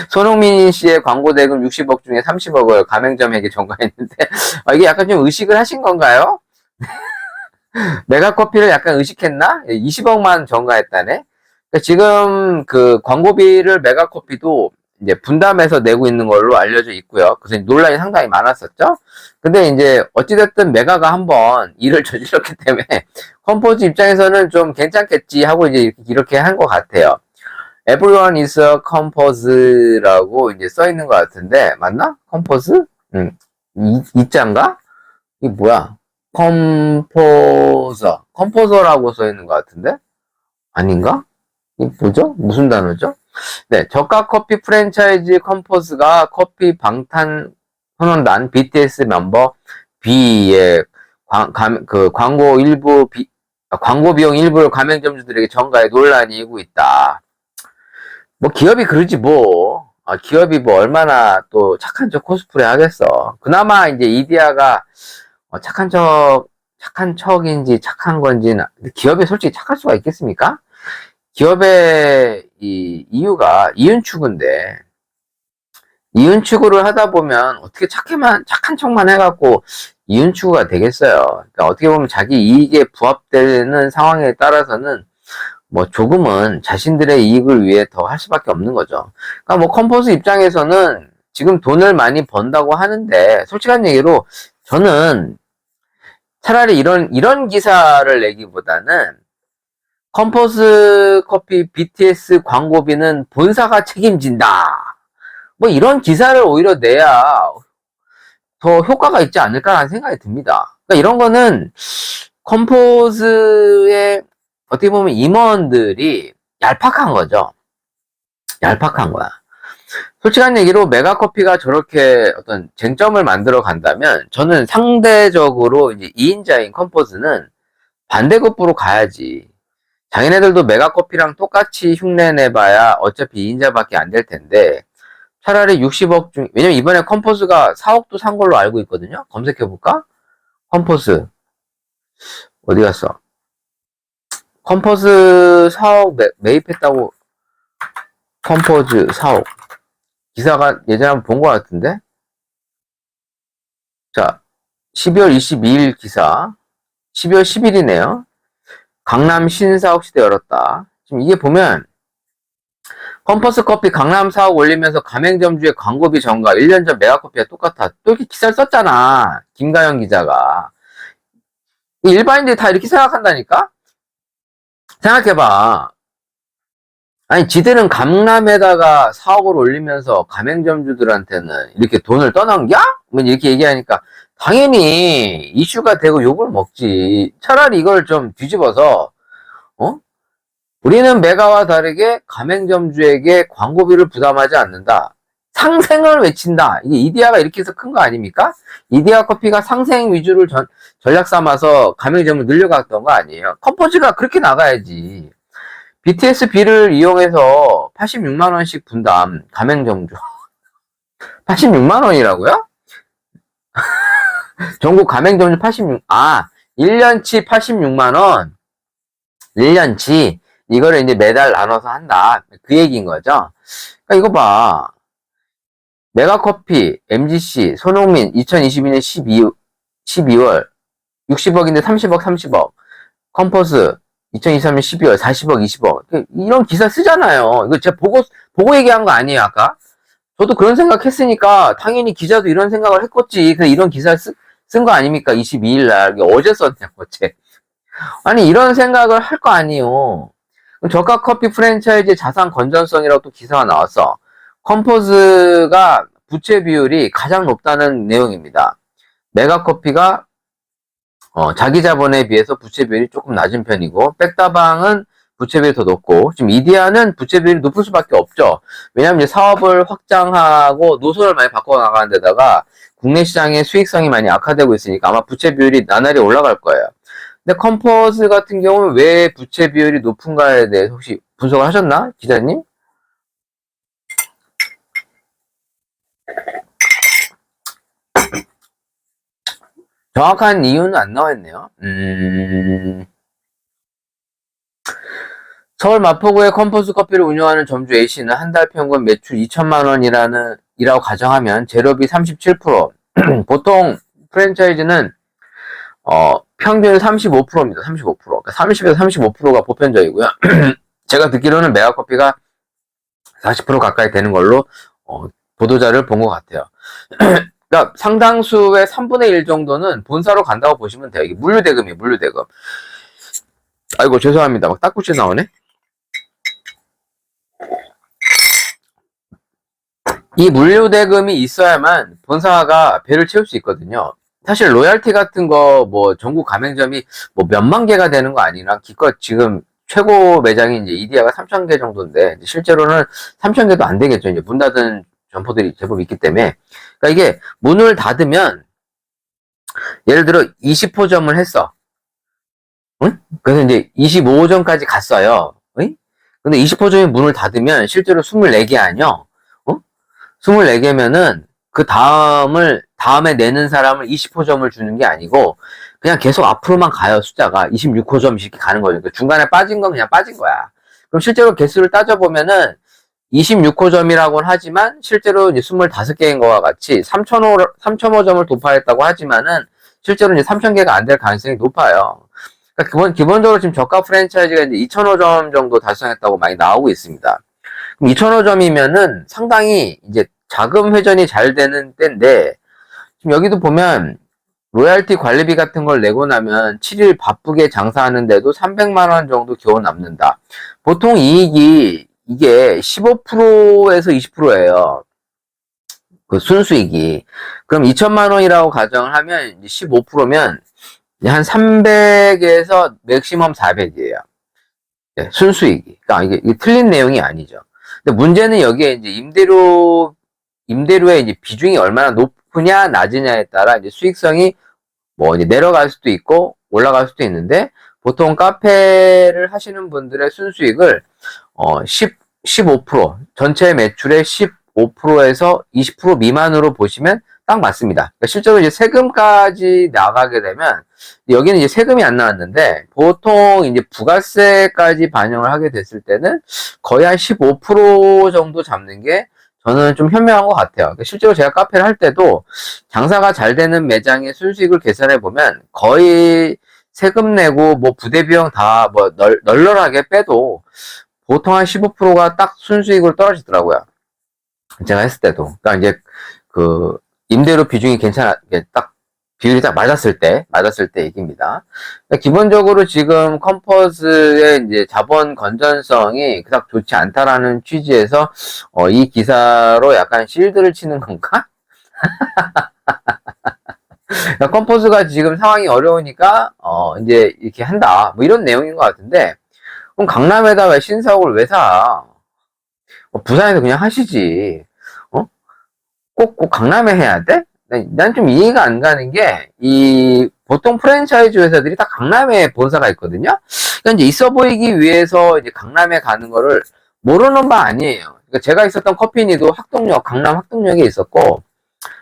손흥민 씨의 광고 대금 60억 중에 30억을 가맹점에게 전가했는데 이게 약간 좀 의식을 하신 건가요? 메가커피를 약간 의식했나? 20억만 전가했다네. 그러니까 지금 광고비를 메가커피도 이제 분담해서 내고 있는 걸로 알려져 있고요. 그래서 논란이 상당히 많았었죠. 근데 이제 어찌됐든 메가가 한번 일을 저질렀기 때문에 컴포즈 입장에서는 좀 괜찮겠지 하고 이제 이렇게 한 것 같아요. Everyone is a compose라고 이제 써 있는 것 같은데 맞나? 컴포즈? 이자인가? 이게 뭐야? 컴포저라고 써 있는 것 같은데 아닌가? 이게 뭐죠? 무슨 단어죠? 네, 저가 커피 프랜차이즈 컴포즈가 커피 방탄 선언단 BTS 멤버 B의 광고 비용 일부를 가맹점주들에게 전가해 논란이 일고 있다. 뭐 기업이 그러지 뭐. 기업이 뭐 얼마나 또 착한 척 코스프레 하겠어. 그나마 이제 이디야가 착한 척인지 착한 건지는 기업이 솔직히 착할 수가 있겠습니까? 기업의 이유가 이윤추구인데 이윤추구를 하다 보면 어떻게 착한 척만 해갖고 이윤추구가 되겠어요. 그러니까 어떻게 보면 자기 이익에 부합되는 상황에 따라서는 뭐 조금은 자신들의 이익을 위해 더 할 수밖에 없는 거죠. 그러니까 뭐 컴포즈 입장에서는 지금 돈을 많이 번다고 하는데 솔직한 얘기로 저는 차라리 이런 기사를 내기보다는 컴포즈 커피 BTS 광고비는 본사가 책임진다. 뭐 이런 기사를 오히려 내야 더 효과가 있지 않을까라는 생각이 듭니다. 그러니까 이런 거는 컴포즈의 어떻게 보면 임원들이 얄팍한 거죠. 얄팍한 거야. 솔직한 얘기로 메가커피가 저렇게 어떤 쟁점을 만들어 간다면 저는 상대적으로 이제 2인자인 컴포즈는 반대급부로 가야지. 자기네들도 메가커피랑 똑같이 흉내 내봐야 어차피 2인자밖에 안 될 텐데 차라리 60억 중, 왜냐면 이번에 컴포즈가 4억도 산 걸로 알고 있거든요. 검색해볼까? 컴포즈 어디 갔어? 컴포즈 4억 매입했다고. 컴포즈 4억 기사가 예전에 한번 본 것 같은데. 자, 12월 22일 기사 12월 10일이네요. 강남 신사옥 시대 열었다. 지금 이게 보면 컴포스 커피 강남 사옥 올리면서 가맹점주의 광고비 전가 1년 전 메가커피와 똑같아. 또 이렇게 기사를 썼잖아. 김가영 기자가. 일반인들이 다 이렇게 생각한다니까? 생각해봐. 아니 지들은 강남에다가 사옥을 올리면서 가맹점주들한테는 이렇게 돈을 떠넘겨? 뭐 이렇게 얘기하니까 당연히 이슈가 되고 욕을 먹지. 차라리 이걸 좀 뒤집어서 우리는 메가와 다르게 가맹점주에게 광고비를 부담하지 않는다. 상생을 외친다. 이게 이디야가 이렇게 해서 큰 거 아닙니까? 이디야 커피가 상생 위주를 전략 삼아서 가맹점을 늘려갔던 거 아니에요. 컴포즈가 그렇게 나가야지. BTS비를 이용해서 86만원씩 분담, 가맹점주. 86만원이라고요? 전국 가맹점주 1년치 86만원. 1년치. 이거를 이제 매달 나눠서 한다. 그 얘기인 거죠. 그러니까 이거 봐. 메가커피, MGC, 손흥민 2022년 12월 60억인데 30억, 30억. 컴포스 2023년 12월 40억, 20억. 이런 기사 쓰잖아요. 이거 제가 보고 얘기한 거 아니에요, 아까? 저도 그런 생각했으니까 당연히 기자도 이런 생각을 했겠지. 그래서 이런 기사를 쓴 거 아닙니까? 22일 날. 어제 썼냐, 어제. 아니, 이런 생각을 할 거 아니에요. 저가 커피 프랜차이즈 자산 건전성이라고 또 기사가 나왔어. 컴포즈가 부채 비율이 가장 높다는 내용입니다. 메가커피가 자기 자본에 비해서 부채 비율이 조금 낮은 편이고, 백다방은 부채 비율이 더 높고, 지금 이디야는 부채 비율이 높을 수밖에 없죠. 왜냐하면 이제 사업을 확장하고 노선을 많이 바꿔 나가는 데다가 국내 시장의 수익성이 많이 악화되고 있으니까 아마 부채 비율이 나날이 올라갈 거예요. 근데 컴포즈 같은 경우는 왜 부채 비율이 높은가에 대해서 혹시 분석을 하셨나? 기자님? 정확한 이유는 안 나와 있네요. 서울 마포구의 컴포즈 커피를 운영하는 점주 A씨는 한 달 평균 매출 2천만 원이라고 가정하면 재료비 37%. 보통 프랜차이즈는 평균 35%입니다. 35%. 그러니까 30에서 35%가 보편적이고요. 제가 듣기로는 메가커피가 40% 가까이 되는 걸로 보도자를 본 것 같아요. 그러니까 상당수의 3분의 1 정도는 본사로 간다고 보시면 돼요. 이게 물류대금이에요, 물류대금. 아이고, 죄송합니다. 막 딱구치 나오네? 이 물류대금이 있어야만 본사가 배를 채울 수 있거든요. 사실 로얄티 같은 거 뭐 전국 가맹점이 뭐 몇만 개가 되는 거 아니라 기껏 지금 최고 매장이 이제 이디야가 3,000개 정도인데 실제로는 3,000개도 안 되겠죠. 이제 문 닫은 점포들이 제법 있기 때문에. 그러니까 이게 문을 닫으면 예를 들어 20호점을 했어. 응? 그래서 이제 25호점까지 갔어요. 응? 근데 20호점이 문을 닫으면 실제로 24개 아니야? 24개면은 그 다음에 내는 사람을 20호점을 주는 게 아니고 그냥 계속 앞으로만 가요. 숫자가 26호점 이렇게 가는 거죠. 그러니까 중간에 빠진 건 그냥 빠진 거야. 그럼 실제로 개수를 따져보면은 26호점이라고는 하지만 실제로 이제 25개인 거와 같이 3,000호점을 도파했다고 하지만은 실제로 이제 3,000개가 안 될 가능성이 높아요. 그러니까 기본적으로 지금 저가 프랜차이즈가 이제 2,000호점 정도 달성했다고 많이 나오고 있습니다. 2,000호점이면은 상당히 이제 자금 회전이 잘 되는 때인데, 지금 여기도 보면 로얄티 관리비 같은 걸 내고 나면 7일 바쁘게 장사하는데도 300만원 정도 겨우 남는다. 보통 이익이 이게 15%에서 20%예요. 그 순수익이. 그럼 2천만원이라고 가정을 하면 15%면 한 300에서 맥시멈 400이에요. 네, 순수익이. 그러니까 이게 틀린 내용이 아니죠. 근데 문제는 여기에 이제 임대료의 이제 비중이 얼마나 높으냐, 낮으냐에 따라 이제 수익성이 뭐 이제 내려갈 수도 있고 올라갈 수도 있는데 보통 카페를 하시는 분들의 순수익을 15% 전체 매출의 15%에서 20% 미만으로 보시면 딱 맞습니다. 그러니까 실제로 이제 세금까지 나가게 되면 여기는 이제 세금이 안 나왔는데 보통 이제 부가세까지 반영을 하게 됐을 때는 거의 한 15% 정도 잡는 게 저는 좀 현명한 것 같아요. 그러니까 실제로 제가 카페를 할 때도 장사가 잘 되는 매장의 순수익을 계산해 보면 거의 세금 내고 뭐 부대 비용 다 뭐 널널하게 빼도 보통 한 15%가 딱 순수익으로 떨어지더라고요. 제가 했을 때도. 그러니까 이제 그 임대료 비중이 딱 비율이 딱 맞았을 때 얘기입니다. 그러니까 기본적으로 지금 컴포즈의 이제 자본 건전성이 그닥 좋지 않다라는 취지에서 이 기사로 약간 실드를 치는 건가? 그러니까 컴포즈가 지금 상황이 어려우니까 이제 이렇게 한다. 뭐 이런 내용인 것 같은데 그럼 강남에다 왜 신사옥을 왜 사? 부산에서 그냥 하시지. 꼭 강남에 해야 돼? 난 좀 이해가 안 가는 게, 보통 프랜차이즈 회사들이 다 강남에 본사가 있거든요. 그러니까 이제 있어 보이기 위해서 이제 강남에 가는 거를 모르는 바 아니에요. 그러니까 제가 있었던 커피니도 학동역, 강남 학동역에 있었고,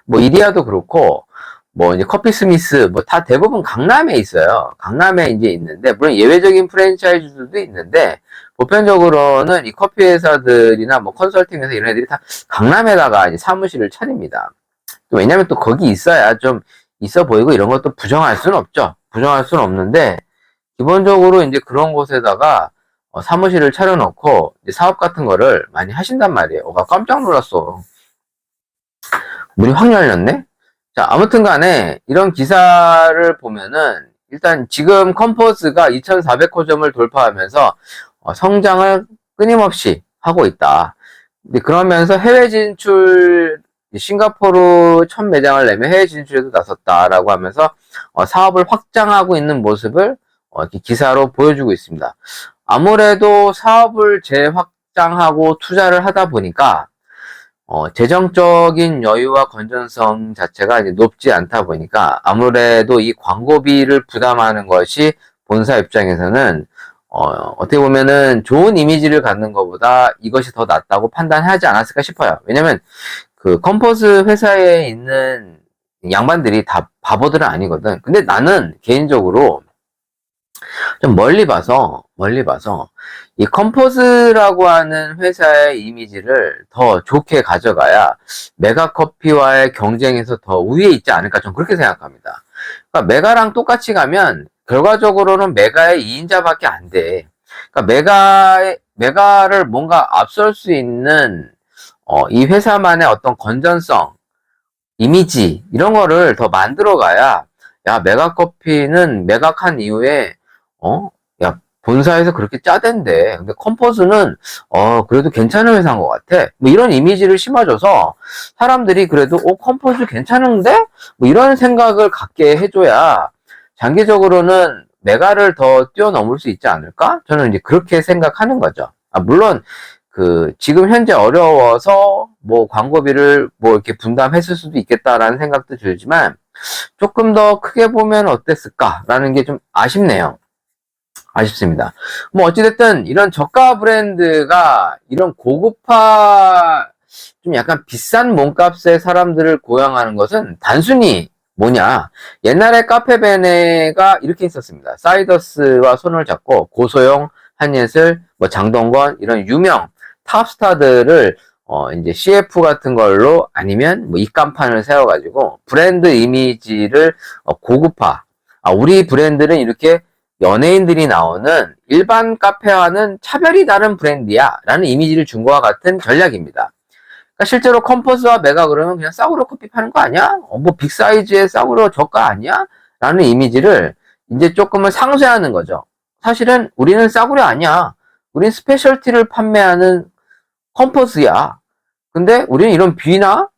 뭐 이디야도 그렇고, 뭐 이제 커피 스미스, 뭐 다 대부분 강남에 있어요. 강남에 이제 있는데, 물론 예외적인 프랜차이즈들도 있는데, 보편적으로는 이 커피 회사들이나 뭐 컨설팅 회사 이런 애들이 다 강남에다가 이제 사무실을 차립니다. 왜냐면 또 거기 있어야 좀 있어 보이고 이런 것도 부정할 수는 없죠. 부정할 수는 없는데, 기본적으로 이제 그런 곳에다가 사무실을 차려놓고 사업 같은 거를 많이 하신단 말이에요. 나 깜짝 놀랐어. 문이 확 열렸네? 자, 아무튼 간에 이런 기사를 보면은 일단 지금 컴포즈가 2,400호점을 돌파하면서 성장을 끊임없이 하고 있다. 근데 그러면서 해외 진출, 싱가포르 첫 매장을 내면 해외 진출에도 나섰다라고 하면서 사업을 확장하고 있는 모습을 이렇게 기사로 보여주고 있습니다. 아무래도 사업을 재확장하고 투자를 하다 보니까 재정적인 여유와 건전성 자체가 이제 높지 않다 보니까 아무래도 이 광고비를 부담하는 것이 본사 입장에서는 어떻게 보면은 좋은 이미지를 갖는 것보다 이것이 더 낫다고 판단하지 않았을까 싶어요. 왜냐면 그 컴포즈 회사에 있는 양반들이 다 바보들은 아니거든. 근데 나는 개인적으로 좀 멀리 봐서 이 컴포즈라고 하는 회사의 이미지를 더 좋게 가져가야 메가커피와의 경쟁에서 더 우위에 있지 않을까 좀 그렇게 생각합니다. 그러니까 메가랑 똑같이 가면 결과적으로는 메가의 2인자밖에 안 돼. 그러니까 메가를 뭔가 앞설 수 있는 이 회사만의 어떤 건전성, 이미지 이런 거를 더 만들어 가야 야 메가커피는 매각한 이후에 야 본사에서 그렇게 짜댄대. 근데 컴포즈는 그래도 괜찮은 회사인 것 같아. 뭐 이런 이미지를 심어줘서 사람들이 그래도 컴포즈 괜찮은데? 뭐 이런 생각을 갖게 해줘야 장기적으로는 메가를 더 뛰어넘을 수 있지 않을까? 저는 이제 그렇게 생각하는 거죠. 물론 지금 현재 어려워서 뭐 광고비를 뭐 이렇게 분담했을 수도 있겠다라는 생각도 들지만 조금 더 크게 보면 어땠을까라는 게 좀 아쉽네요. 아쉽습니다. 뭐 어찌됐든 이런 저가 브랜드가 이런 고급화 좀 약간 비싼 몸값의 사람들을 고용하는 것은 단순히 뭐냐, 옛날에 카페베네가 이렇게 있었습니다. 사이더스와 손을 잡고 고소영, 한예슬, 뭐 장동건 이런 유명 탑스타들을 이제 CF 같은 걸로 아니면 뭐 입간판을 세워가지고 브랜드 이미지를 고급화. 우리 브랜드는 이렇게 연예인들이 나오는 일반 카페와는 차별이 다른 브랜드야 라는 이미지를 준 것과 같은 전략입니다. 그러니까 실제로 컴포즈와 메가 그러면 그냥 싸구려 커피 파는 거 아니야? 뭐 빅사이즈의 싸구려 저가 아니야? 라는 이미지를 이제 조금은 상쇄하는 거죠. 사실은 우리는 싸구려 아니야. 우린 스페셜티를 판매하는 컴포즈야. 근데 우리는 이런 뷰나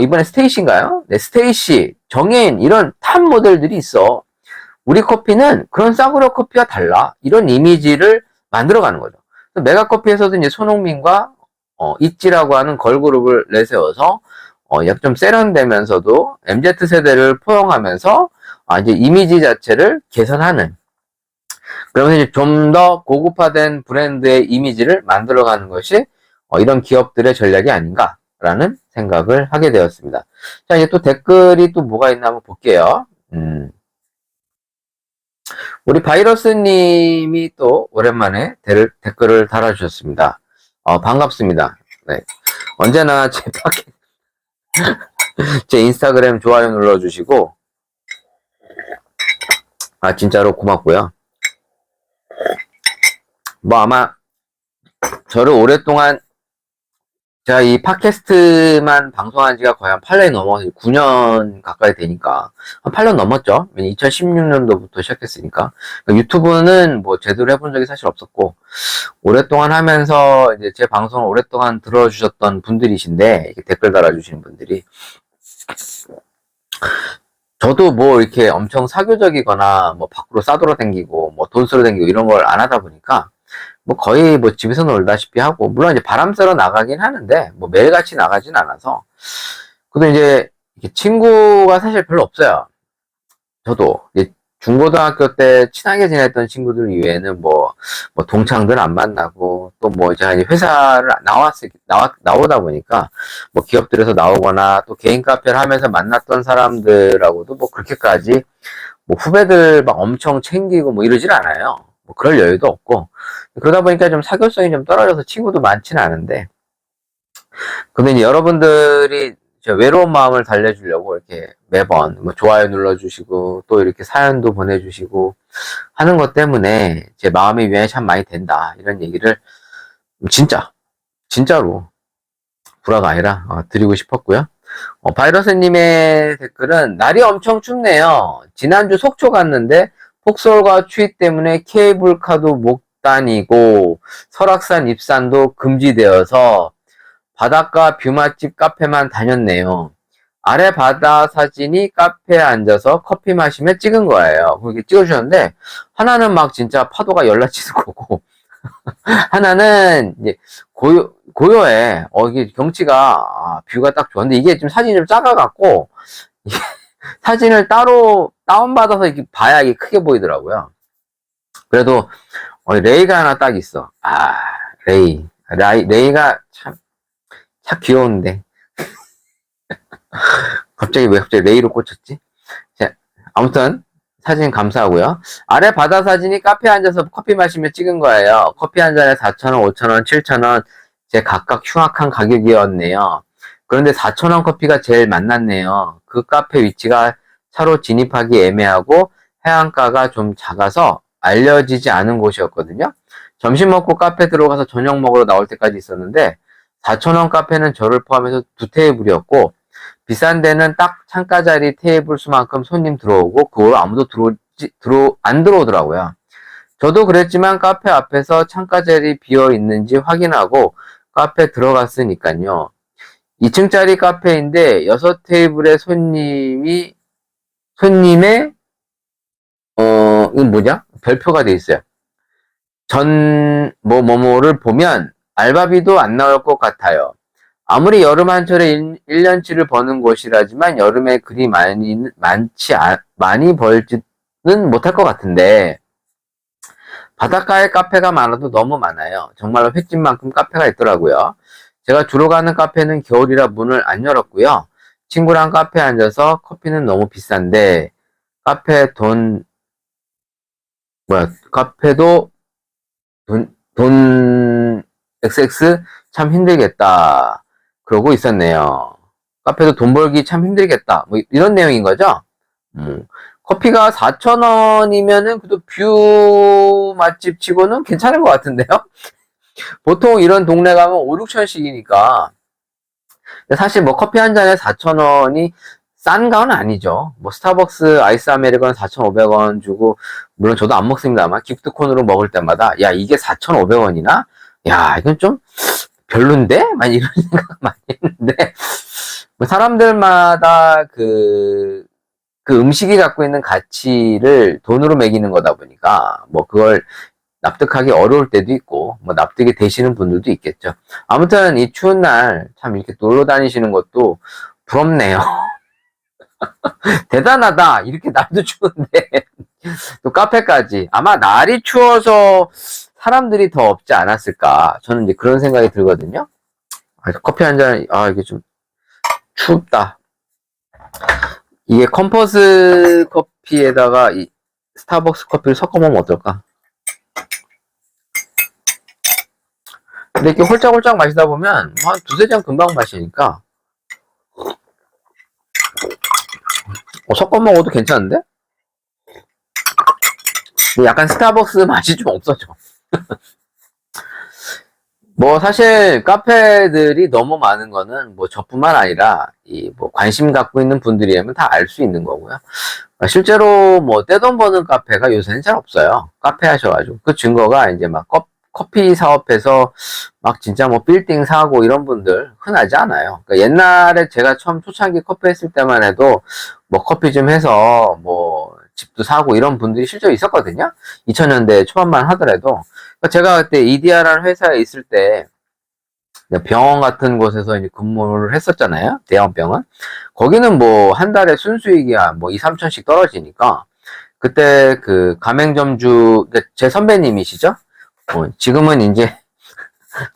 이번에 스테이시인가요? 네, 스테이시, 정혜인 이런 탑 모델들이 있어. 우리 커피는 그런 싸구려 커피와 달라. 이런 이미지를 만들어가는 거죠. 메가커피에서도 이제 손흥민과 있지라고 하는 걸그룹을 내세워서 약 좀 세련되면서도 MZ세대를 포용하면서 이제 이미지 자체를 개선하는, 그러면서 이제 좀 더 고급화된 브랜드의 이미지를 만들어가는 것이 이런 기업들의 전략이 아닌가라는 생각을 하게 되었습니다. 자, 이제 또 댓글이 또 뭐가 있나 한번 볼게요. 우리 바이러스님이 또 오랜만에 댓글을 달아주셨습니다. 반갑습니다. 네. 언제나 제 인스타그램 좋아요 눌러주시고, 진짜로 고맙고요. 뭐 아마 저를 오랫동안 제가 이 팟캐스트만 방송한 지가 거의 한 8년 넘어서 9년 가까이 되니까 한 8년 넘었죠. 2016년도부터 시작했으니까. 유튜브는 뭐 제대로 해본 적이 사실 없었고 오랫동안 하면서 이제 제 방송을 오랫동안 들어주셨던 분들이신데 이렇게 댓글 달아주시는 분들이, 저도 뭐 이렇게 엄청 사교적이거나 뭐 밖으로 싸돌아다니고 뭐 돈 쓰러 다니고 이런 걸 안 하다 보니까 뭐 거의 뭐 집에서 놀다시피 하고, 물론 이제 바람 쐬러 나가긴 하는데 뭐 매일같이 나가진 않아서. 근데 이제 친구가 사실 별로 없어요. 저도 중고등학교 때 친하게 지냈던 친구들 이외에는 뭐 동창들 안 만나고 또 뭐 제가 이제 회사를 나오다 보니까 뭐 기업들에서 나오거나 또 개인 카페를 하면서 만났던 사람들하고도 뭐 그렇게까지 뭐 후배들 막 엄청 챙기고 뭐 이러질 않아요. 뭐 그럴 여유도 없고 그러다 보니까 좀 사교성이 좀 떨어져서 친구도 많지는 않은데 근데 이제 여러분들이 외로운 마음을 달래주려고 이렇게 매번 뭐 좋아요 눌러주시고 또 이렇게 사연도 보내주시고 하는 것 때문에 제 마음의 위안이 참 많이 된다 이런 얘기를 진짜로 불화가 아니라 드리고 싶었고요. 바이러스님의 댓글은 날이 엄청 춥네요. 지난주 속초 갔는데 폭설과 추위 때문에 케이블카도 못 다니고 설악산 입산도 금지되어서 바닷가 뷰 맛집 카페만 다녔네요. 아래 바다 사진이 카페에 앉아서 커피 마시며 찍은 거예요. 그렇게 찍어주셨는데 하나는 막 진짜 파도가 열라치는 거고 하나는 이제 고요해. 이게 경치가 뷰가 딱 좋은데 이게 좀 사진이 좀 작아갖고 사진을 따로 다운받아서 이렇게 봐야 이게 크게 보이더라고요. 그래도 레이가 하나 딱 있어. 레이가 참 귀여운데 왜 갑자기 레이로 꽂혔지? 자, 아무튼 사진 감사하고요. 아래 바다 사진이 카페에 앉아서 커피 마시며 찍은 거예요. 커피 한 잔에 4,000원, 5,000원, 7,000원 제 각각 흉악한 가격이었네요. 그런데 4,000원 커피가 제일 맛났네요. 그 카페 위치가 차로 진입하기 애매하고 해안가가 좀 작아서 알려지지 않은 곳이었거든요. 점심 먹고 카페 들어가서 저녁 먹으러 나올 때까지 있었는데 4,000원 카페는 저를 포함해서 2테이블이었고 비싼 데는 딱 창가 자리 테이블 수만큼 손님 들어오고 그걸 아무도 안 들어오더라고요. 저도 그랬지만 카페 앞에서 창가 자리 비어 있는지 확인하고 카페 들어갔으니까요. 2층짜리 카페인데 6테이블의 손님의 이건 뭐냐? 별표가 돼 있어요. 뭐뭐를 보면 알바비도 안 나올 것 같아요. 아무리 여름 한철에 1년치를 버는 곳이라지만 여름에 그리 많이 벌지는 못할 것 같은데 바닷가에 카페가 많아도 너무 많아요. 정말로 횟집만큼 카페가 있더라고요. 제가 주로 가는 카페는 겨울이라 문을 안 열었고요. 친구랑 카페에 앉아서 커피는 너무 비싼데 카페도 돈 XX 참 힘들겠다. 그러고 있었네요. 카페도 돈 벌기 참 힘들겠다. 뭐 이런 내용인 거죠. 커피가 4,000원이면은 그래도 뷰 맛집 치고는 괜찮은 것 같은데요. 보통 이런 동네 가면 5, 6천씩이니까 사실 뭐 커피 한 잔에 4,000원이 싼 건 아니죠. 뭐 스타벅스 아이스 아메리카노 4,500원 주고 물론 저도 안 먹습니다만 기프트콘으로 먹을 때마다 야 이게 4,500원이나? 야 이건 좀 별론데? 막 이런 생각 많이 했는데 뭐 사람들마다 그 음식이 갖고 있는 가치를 돈으로 매기는 거다 보니까 뭐 그걸 납득하기 어려울 때도 있고 뭐 납득이 되시는 분들도 있겠죠. 아무튼 이 추운 날 참 이렇게 놀러 다니시는 것도 부럽네요. 대단하다. 이렇게 날도 추운데 또 카페까지. 아마 날이 추워서 사람들이 더 없지 않았을까. 저는 이제 그런 생각이 들거든요. 커피 한 잔, 이게 좀 춥다. 이게 컴포스 커피에다가 이 스타벅스 커피를 섞어 먹으면 어떨까? 근데 이렇게 홀짝홀짝 마시다 보면 한 두세 잔 금방 마시니까 섞어 먹어도 괜찮은데? 약간 스타벅스 맛이 좀 없어져. 뭐 사실 카페들이 너무 많은 거는 뭐 저뿐만 아니라 이 뭐 관심 갖고 있는 분들이라면 다 알 수 있는 거고요. 실제로 뭐 떼돈 버는 카페가 요새는 잘 없어요. 카페 하셔가지고 그 증거가 이제 막 커피 사업해서 막 진짜 뭐 빌딩 사고 이런 분들 흔하지 않아요. 그러니까 옛날에 제가 처음 초창기 커피 했을 때만 해도 뭐 커피 좀 해서 뭐 집도 사고 이런 분들이 실제로 있었거든요. 2000년대 초반만 하더라도. 그러니까 제가 그때 이디아라는 회사에 있을 때 병원 같은 곳에서 이제 근무를 했었잖아요. 대형병원. 거기는 뭐 한 달에 순수익이야 뭐 2, 3천씩 떨어지니까 그때 그 가맹점주 제 선배님이시죠? 지금은 이제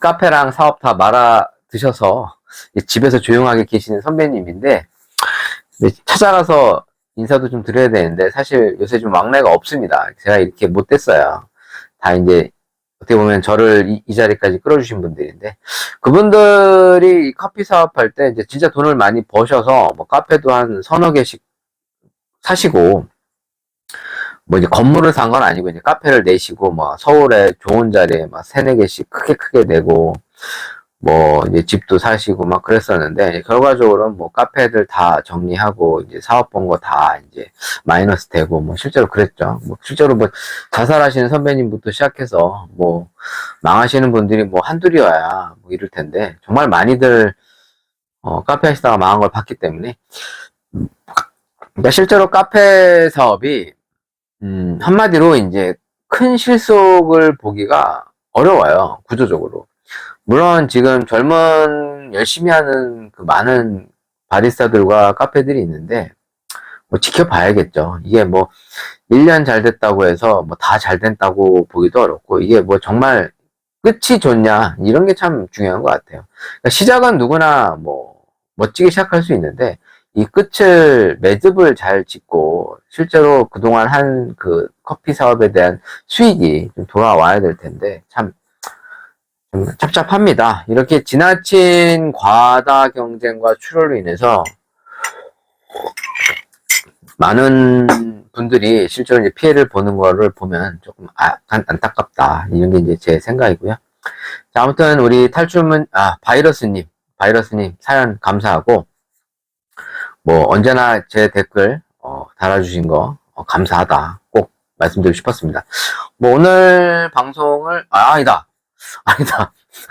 카페랑 사업 다 말아 드셔서 집에서 조용하게 계시는 선배님인데 찾아가서 인사도 좀 드려야 되는데 사실 요새 좀 왕래가 없습니다. 제가 이렇게 못됐어요. 다 이제 어떻게 보면 저를 이 자리까지 끌어주신 분들인데 그분들이 커피 사업할 때 이제 진짜 돈을 많이 버셔서 뭐 카페도 한 서너 개씩 사시고 뭐 이제 건물을 산 건 아니고 이제 카페를 내시고 뭐 서울에 좋은 자리에 막 세네 개씩 크게 내고 뭐 이제 집도 사시고 막 그랬었는데 결과적으로 뭐 카페들 다 정리하고 이제 사업 본 거 다 이제 마이너스 되고 뭐 실제로 그랬죠. 뭐 실제로 뭐 자살하시는 선배님부터 시작해서 뭐 망하시는 분들이 뭐 한둘이어야 뭐 이럴 텐데 정말 많이들 카페 하시다가 망한 걸 봤기 때문에 그러니까 실제로 카페 사업이 한마디로 이제 큰 실속을 보기가 어려워요. 구조적으로. 물론 지금 젊은 열심히 하는 그 많은 바리스타들과 카페들이 있는데 뭐 지켜봐야겠죠. 이게 뭐 1년 잘 됐다고 해서 뭐 다 잘 됐다고 보기도 어렵고 이게 뭐 정말 끝이 좋냐 이런 게 참 중요한 것 같아요. 그러니까 시작은 누구나 뭐 멋지게 시작할 수 있는데 이 끝을 매듭을 잘 짓고 실제로 그동안 한 그 커피 사업에 대한 수익이 좀 돌아와야 될 텐데 참 찹찹합니다. 이렇게 지나친 과다 경쟁과 출혈로 인해서 많은 분들이 실제로 이제 피해를 보는 거를 보면 조금 안타깝다. 이런 게 이제 제 생각이고요. 자, 아무튼 우리 바이러스님 사연 감사하고 뭐 언제나 제 댓글 달아주신 거 감사하다. 꼭 말씀드리고 싶었습니다. 뭐 오늘 방송을 아니다.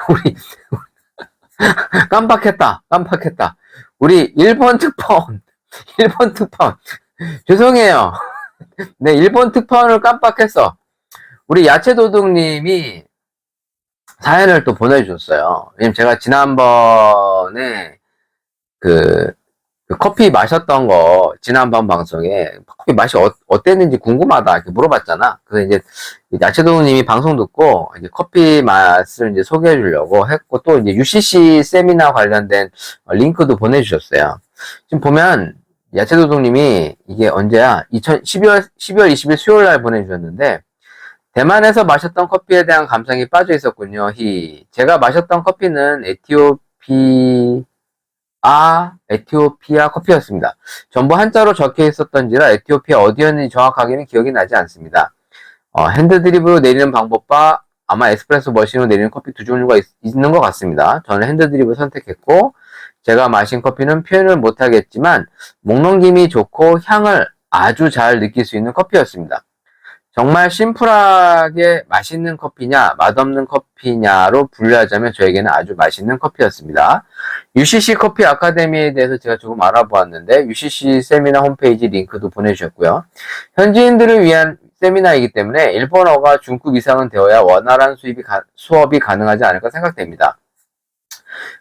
우리 깜빡했다. 우리 1번 특파원 죄송해요. 네, 1번 특파원을 깜빡했어. 우리 야채도둑님이 사연을 또 보내주셨어요. 왜냐면 제가 지난번에 그 커피 마셨던 거 지난번 방송에 커피 맛이 어땠는지 궁금하다 이렇게 물어봤잖아. 그래서 이제 야채도우님이 방송 듣고 이제 커피 맛을 이제 소개해 주려고 했고 또 이제 UCC 세미나 관련된 링크도 보내주셨어요. 지금 보면 야채도둑님이 이게 언제야? 12월 20일 수요일 날 보내주셨는데 대만에서 마셨던 커피에 대한 감상이 빠져 있었군요. 제가 마셨던 커피는 에티오피아 커피였습니다. 전부 한자로 적혀 있었던지라 에티오피아 어디였는지 정확하게는 기억이 나지 않습니다. 핸드드립으로 내리는 방법과 아마 에스프레소 머신으로 내리는 커피 두 종류가 있는 것 같습니다. 저는 핸드드립을 선택했고 제가 마신 커피는 표현을 못하겠지만 목넘김이 좋고 향을 아주 잘 느낄 수 있는 커피였습니다. 정말 심플하게 맛있는 커피냐 맛없는 커피냐로 분류하자면 저에게는 아주 맛있는 커피였습니다. UCC 커피 아카데미에 대해서 제가 조금 알아보았는데 UCC 세미나 홈페이지 링크도 보내주셨고요. 현지인들을 위한 세미나이기 때문에 일본어가 중급 이상은 되어야 원활한 수업이 가능하지 않을까 생각됩니다.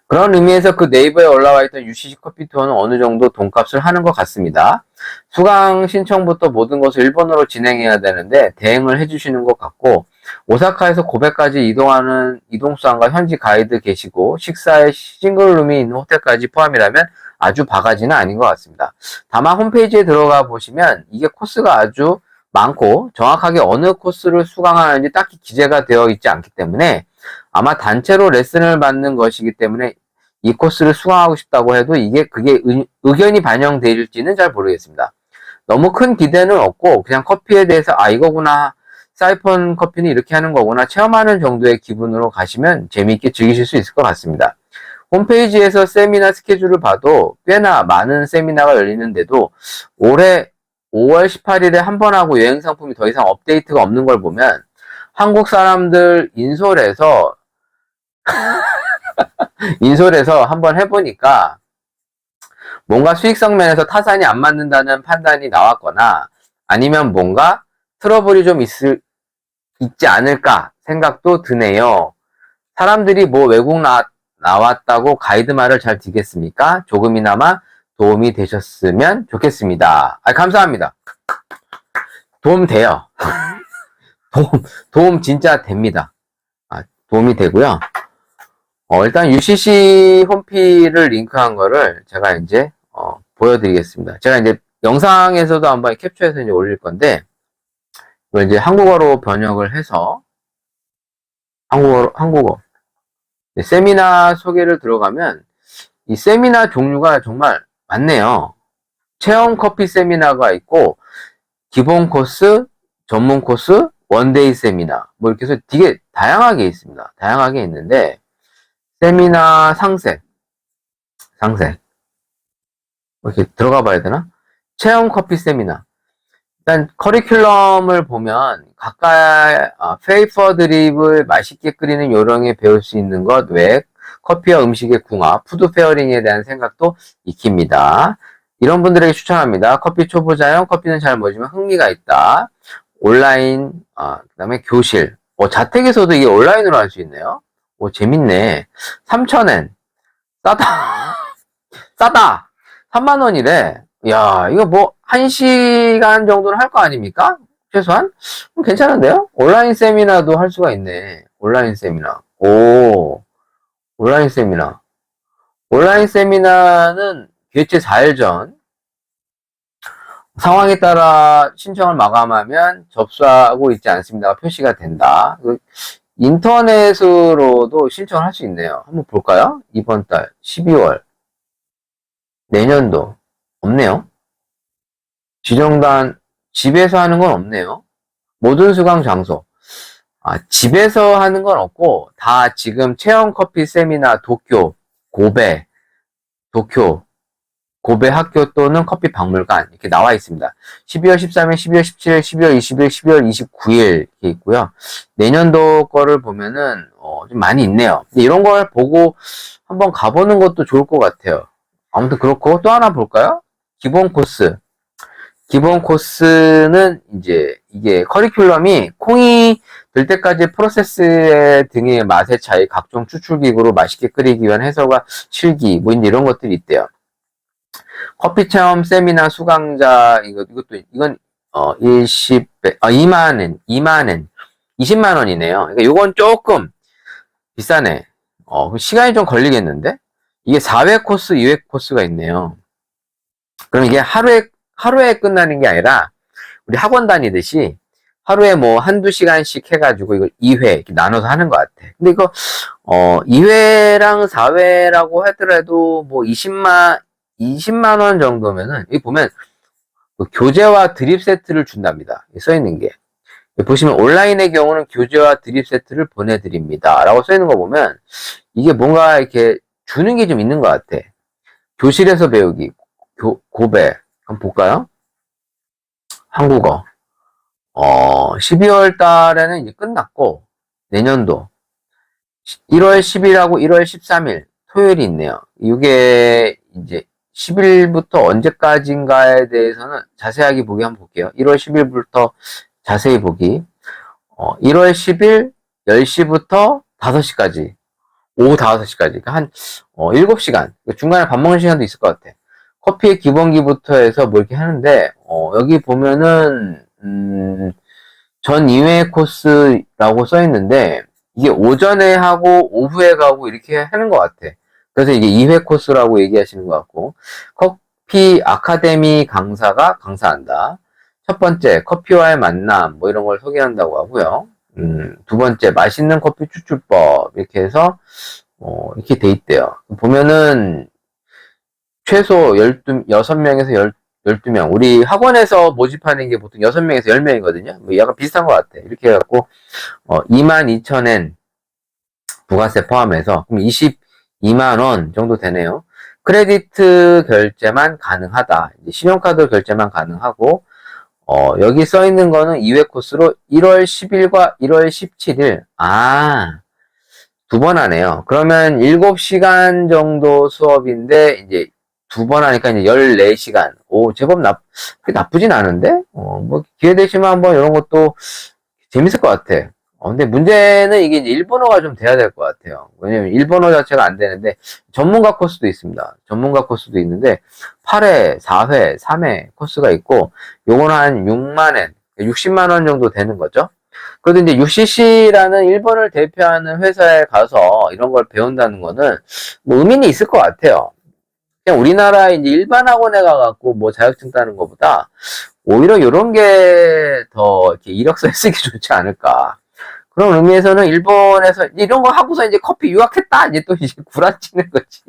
그런 의미에서 그 네이버에 올라와 있던 UCC 커피 투어는 어느 정도 돈값을 하는 것 같습니다. 수강 신청부터 모든 것을 일본어로 진행해야 되는데 대행을 해주시는 것 같고 오사카에서 고베까지 이동하는 이동수단과 현지 가이드 계시고 식사에 싱글룸이 있는 호텔까지 포함이라면 아주 바가지는 아닌 것 같습니다. 다만 홈페이지에 들어가 보시면 이게 코스가 아주 많고 정확하게 어느 코스를 수강하는지 딱히 기재가 되어 있지 않기 때문에 아마 단체로 레슨을 받는 것이기 때문에 이 코스를 수강하고 싶다고 해도 그게 의견이 반영될지는 잘 모르겠습니다. 너무 큰 기대는 없고 그냥 커피에 대해서 이거구나 사이폰 커피는 이렇게 하는 거구나 체험하는 정도의 기분으로 가시면 재미있게 즐기실 수 있을 것 같습니다. 홈페이지에서 세미나 스케줄을 봐도 꽤나 많은 세미나가 열리는데도 올해 5월 18일에 한 번 하고 여행 상품이 더 이상 업데이트가 없는 걸 보면 한국 사람들 인솔에서 한번 해보니까 뭔가 수익성 면에서 타산이 안 맞는다는 판단이 나왔거나 아니면 뭔가 트러블이 좀 있지 않을까 생각도 드네요. 사람들이 뭐 외국 나왔다고 가이드말을 잘 드리겠습니까? 조금이나마 도움이 되셨으면 좋겠습니다. 감사합니다. 도움 돼요. 도움 진짜 됩니다. 도움이 되고요. 일단 UCC 홈피를 링크한 거를 제가 이제 보여드리겠습니다. 제가 이제 영상에서도 한번 캡처해서 이제 올릴 건데, 이걸 이제 한국어로 번역을 해서 한국어 세미나 소개를 들어가면 이 세미나 종류가 정말 많네요. 체험 커피 세미나가 있고, 기본 코스, 전문 코스, 원데이 세미나 뭐 이렇게 해서 되게 다양하게 있습니다. 다양하게 있는데, 세미나 상세 이렇게 들어가 봐야 되나? 체험 커피 세미나. 일단 커리큘럼을 보면 각각 페이퍼 드립을 맛있게 끓이는 요령에 배울 수 있는 것 외에 커피와 음식의 궁합, 푸드 페어링에 대한 생각도 익힙니다. 이런 분들에게 추천합니다. 커피 초보자용, 커피는 잘 모르지만 흥미가 있다. 온라인, 그 다음에 교실. 자택에서도 이게 온라인으로 할 수 있네요. 재밌네. 3,000엔. 싸다! 3만원이래. 야, 이거 뭐, 1시간 정도는 할 거 아닙니까? 최소한? 괜찮은데요? 온라인 세미나도 할 수가 있네. 온라인 세미나. 온라인 세미나. 온라인 세미나는 개최 4일 전, 상황에 따라 신청을 마감하면 접수하고 있지 않습니다가 표시가 된다. 인터넷으로도 신청을 할 수 있네요. 한번 볼까요? 이번 달 12월 내년도 없네요. 지정단 집에서 하는 건 없네요. 모든 수강 장소 집에서 하는 건 없고 다 지금 체험 커피 세미나 고베 학교 또는 커피 박물관 이렇게 나와 있습니다. 12월 13일, 12월 17일, 12월 20일, 12월 29일 이렇게 있고요. 내년도 거를 보면은 좀 많이 있네요. 이런 걸 보고 한번 가보는 것도 좋을 것 같아요. 아무튼 그렇고 또 하나 볼까요? 기본 코스는 이제 이게 커리큘럼이 콩이 될 때까지 프로세스 등의 맛의 차이, 각종 추출기구로 맛있게 끓이기 위한 해설과 실기 뭐 이런 것들이 있대요. 커피 체험 세미나 수강자 이건 2만엔 20만 원이네요. 그러니까 이건 조금 비싸네. 시간이 좀 걸리겠는데? 이게 4회 코스, 2회 코스가 있네요. 그럼 이게 하루에 끝나는 게 아니라 우리 학원 다니듯이 하루에 뭐 한두 시간씩 해가지고 이걸 2회 이렇게 나눠서 하는 것 같아. 근데 이거 2회랑 4회라고 하더라도 뭐 20만 원 정도면은 여기 보면 교재와 드립 세트를 준답니다. 써 있는 게. 보시면 온라인의 경우는 교재와 드립 세트를 보내드립니다. 라고 써 있는 거 보면 이게 뭔가 이렇게 주는 게 좀 있는 것 같아. 교실에서 배우기, 고배. 한번 볼까요? 한국어. 12월 달에는 이제 끝났고, 내년도 1월 10일하고 1월 13일 토요일이 있네요. 이게 이제 10일부터 언제까지인가에 대해서는 자세하게 보기 한번 볼게요. 1월 10일부터 자세히 보기. 1월 10일 10시부터 5시까지. 오후 5시까지. 그러니까 한 7시간. 중간에 밥 먹는 시간도 있을 것 같아. 커피의 기본기부터 해서 뭐 이렇게 하는데 여기 보면은 전 2회 코스라고 써 있는데 이게 오전에 하고 오후에 가고 이렇게 하는 것 같아. 그래서 이게 2회 코스라고 얘기하시는 것 같고, 커피 아카데미 강사가 강사한다. 첫 번째, 커피와의 만남, 뭐 이런 걸 소개한다고 하고요. 두 번째, 맛있는 커피 추출법, 이렇게 해서, 이렇게 돼 있대요. 보면은, 최소 6명에서 12명. 우리 학원에서 모집하는 게 보통 6명에서 10명이거든요. 뭐 약간 비슷한 것 같아. 이렇게 해갖고, 22,000엔 부가세 포함해서, 그럼 22만 원 정도 되네요. 크레디트 결제만 가능하다. 이제 신용카드 결제만 가능하고, 여기 써 있는 거는 2회 코스로 1월 10일과 1월 17일. 두 번 하네요. 그러면 7시간 정도 수업인데, 이제 두 번 하니까 이제 14시간. 제법 나쁘진 않은데? 뭐, 기회 되시면 한번 이런 것도 재밌을 것 같아. 근데 문제는 이게 이제 일본어가 좀 돼야 될 것 같아요. 왜냐면 일본어 자체가 안 되는데, 전문가 코스도 있습니다. 전문가 코스도 있는데, 8회, 4회, 3회 코스가 있고, 요건 한 6만엔, 60만원 정도 되는 거죠. 그래도 이제 UCC라는 일본을 대표하는 회사에 가서 이런 걸 배운다는 거는 뭐 의미는 있을 것 같아요. 그냥 우리나라 이제 일반 학원에 가갖고 뭐 자격증 따는 것보다 오히려 이런 게 더 이렇게 이력서에 쓰기 좋지 않을까. 그런 의미에서는 일본에서 이런 거 하고서 이제 커피 유학했다 이제 또 이제 구라치는 거지.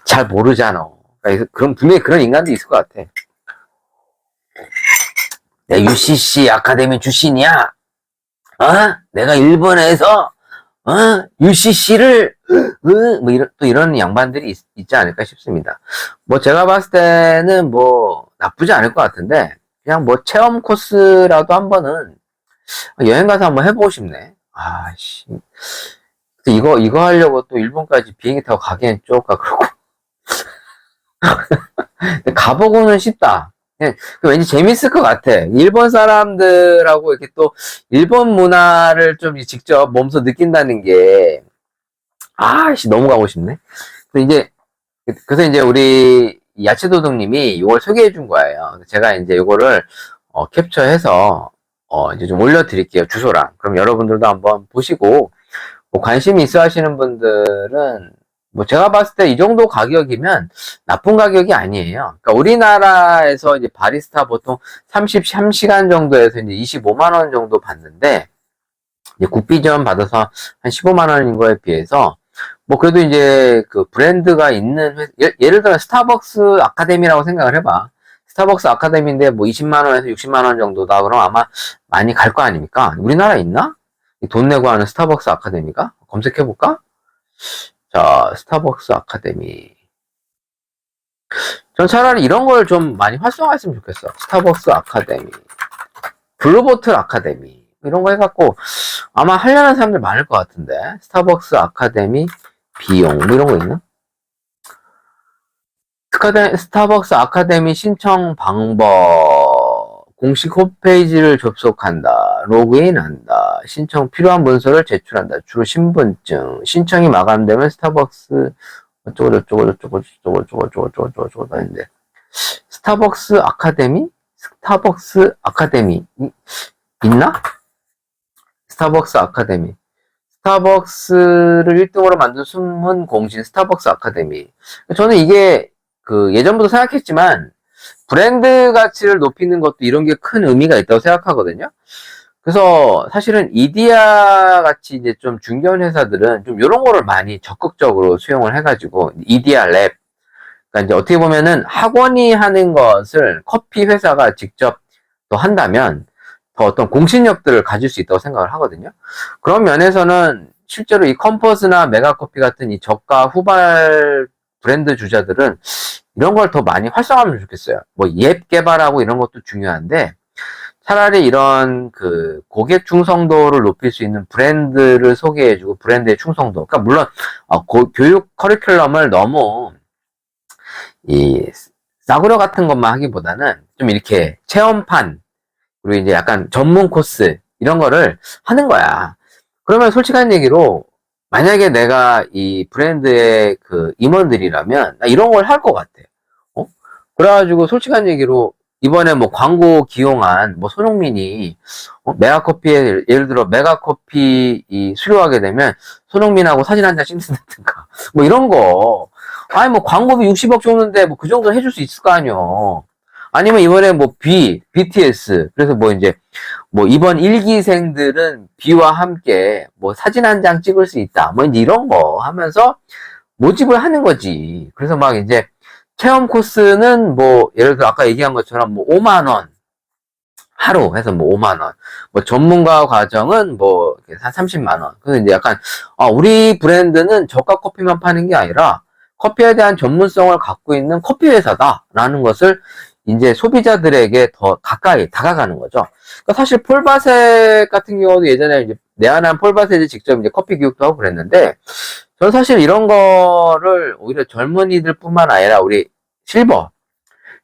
잘 모르잖아. 그러니까 그럼 분명히 그런 인간도 있을 것 같아. 내 UCC 아카데미 출신이야. 내가 일본에서 UCC를 뭐 이런 양반들이 있지 않을까 싶습니다. 뭐 제가 봤을 때는 뭐 나쁘지 않을 것 같은데 그냥 뭐 체험 코스라도 한 번은 여행 가서 한번 해보고 싶네. 아씨, 이거 하려고 또 일본까지 비행기 타고 가기엔 쪼까 그렇고. 가보고는 싶다. 왠지 재밌을 것 같아. 일본 사람들하고 이렇게 또 일본 문화를 좀 직접 몸소 느낀다는 게, 너무 가고 싶네. 그래서 이제 우리 야채도둑님이 이걸 소개해 준 거예요. 제가 이제 이거를 캡처해서 이제 좀 올려드릴게요. 주소랑. 그럼 여러분들도 한번 보시고, 뭐 관심이 있어 하시는 분들은 뭐 제가 봤을 때 이 정도 가격이면 나쁜 가격이 아니에요. 그러니까 우리나라에서 이제 바리스타 보통 33시간 정도에서 이제 25만 원 정도 받는데 이제 국비 지원 받아서 한 15만 원인 거에 비해서 뭐 그래도 이제 그 브랜드가 있는 예를 들어 스타벅스 아카데미라고 생각을 해봐. 스타벅스 아카데미인데 뭐 20만 원에서 60만 원 정도다. 그럼 아마 많이 갈 거 아닙니까? 우리나라에 있나? 돈 내고 하는 스타벅스 아카데미가? 검색해볼까? 자, 스타벅스 아카데미. 전 차라리 이런 걸 좀 많이 활성화했으면 좋겠어. 스타벅스 아카데미. 블루보틀 아카데미. 이런 거 해갖고 아마 하려는 사람들 많을 것 같은데. 스타벅스 아카데미 비용. 뭐 이런 거 있나? 스타벅스 아카데미 신청 방법. 공식 홈페이지를 접속한다. 로그인한다. 신청 필요한 문서를 제출한다. 주로 신분증. 신청이 마감되면 스타벅스 어쩌고 하는데 스타벅스 아카데미? 스타벅스 아카데미 있나? 스타벅스 아카데미. 스타벅스를 1등으로 만든 숨은 공신 스타벅스 아카데미. 저는 이게 그 예전부터 생각했지만 브랜드 가치를 높이는 것도 이런 게 큰 의미가 있다고 생각하거든요. 그래서 사실은 이디야 같이 이제 좀 중견 회사들은 좀 이런 거를 많이 적극적으로 수용을 해가지고 이디야 랩. 그러니까 이제 어떻게 보면은 학원이 하는 것을 커피 회사가 직접 또 한다면 더 어떤 공신력들을 가질 수 있다고 생각을 하거든요. 그런 면에서는 실제로 이 컴퍼스나 메가커피 같은 이 저가 후발 브랜드 주자들은 이런 걸 더 많이 활성화하면 좋겠어요. 뭐 앱 개발하고 이런 것도 중요한데 차라리 이런 그 고객 충성도를 높일 수 있는 브랜드를 소개해주고 브랜드의 충성도. 그러니까 물론 교육 커리큘럼을 너무 이 싸구려 같은 것만 하기보다는 좀 이렇게 체험판 그리고 이제 약간 전문 코스 이런 거를 하는 거야. 그러면 솔직한 얘기로 만약에 내가 이 브랜드의 그 임원들이라면 나 이런 걸 할 것 같아. 그래가지고 솔직한 얘기로 이번에 뭐 광고 기용한 뭐 손흥민이 메가커피에 예를 들어 메가커피 수료하게 되면 손흥민하고 사진 한 장 찍는다든가 뭐 이런 거 아니 뭐 광고비 60억 줬는데 뭐 그 정도 해줄 수 있을 거 아니요. 아니면 이번에 뭐 BTS 그래서 뭐 이제 뭐 이번 일기생들은 B와 함께 뭐 사진 한 장 찍을 수 있다 뭐 이제 이런 거 하면서 모집을 하는 거지. 그래서 막 이제 체험 코스는 뭐 예를 들어 아까 얘기한 것처럼 뭐 5만 원 하루 해서 뭐 5만 원. 뭐 전문가 과정은 뭐 한 30만 원. 그래서 이제 약간 우리 브랜드는 저가 커피만 파는 게 아니라 커피에 대한 전문성을 갖고 있는 커피 회사다라는 것을 이제 소비자들에게 더 가까이 다가가는 거죠. 그러니까 사실 폴바셋 같은 경우도 예전에 이제 내한한 폴바셋이 직접 이제 커피 교육도 하고 그랬는데 저는 사실 이런 거를 오히려 젊은이들 뿐만 아니라 우리 실버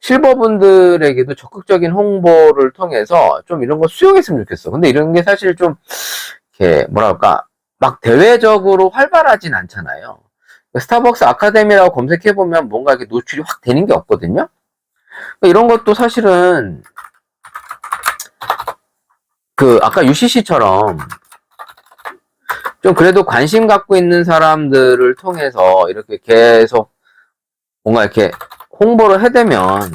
실버분들에게도 적극적인 홍보를 통해서 좀 이런 거 수용했으면 좋겠어. 근데 이런 게 사실 좀, 이렇게, 뭐랄까, 막 대외적으로 활발하진 않잖아요. 스타벅스 아카데미라고 검색해보면 뭔가 이렇게 노출이 확 되는 게 없거든요? 이런 것도 사실은, 아까 UCC처럼 좀 그래도 관심 갖고 있는 사람들을 통해서 이렇게 계속 뭔가 이렇게 홍보를 해대면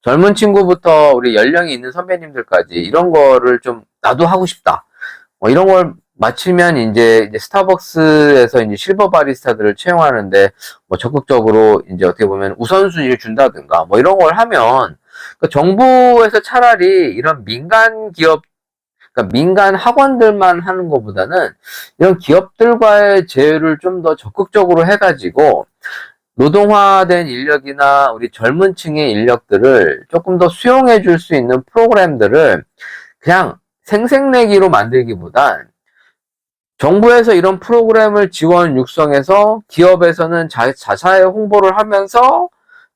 젊은 친구부터 우리 연령이 있는 선배님들까지 이런 거를 좀 나도 하고 싶다. 이런 걸 마치면 이제 스타벅스에서 이제 실버 바리스타들을 채용하는데 뭐 적극적으로 이제 어떻게 보면 우선순위를 준다든가 뭐 이런 걸 하면 정부에서 차라리 이런 민간 기업 그러니까 민간 학원들만 하는 것보다는 이런 기업들과의 제휴를 좀 더 적극적으로 해가지고 노동화된 인력이나 우리 젊은 층의 인력들을 조금 더 수용해 줄 수 있는 프로그램들을 그냥 생색내기로 만들기보단 정부에서 이런 프로그램을 지원 육성해서 기업에서는 자사의 홍보를 하면서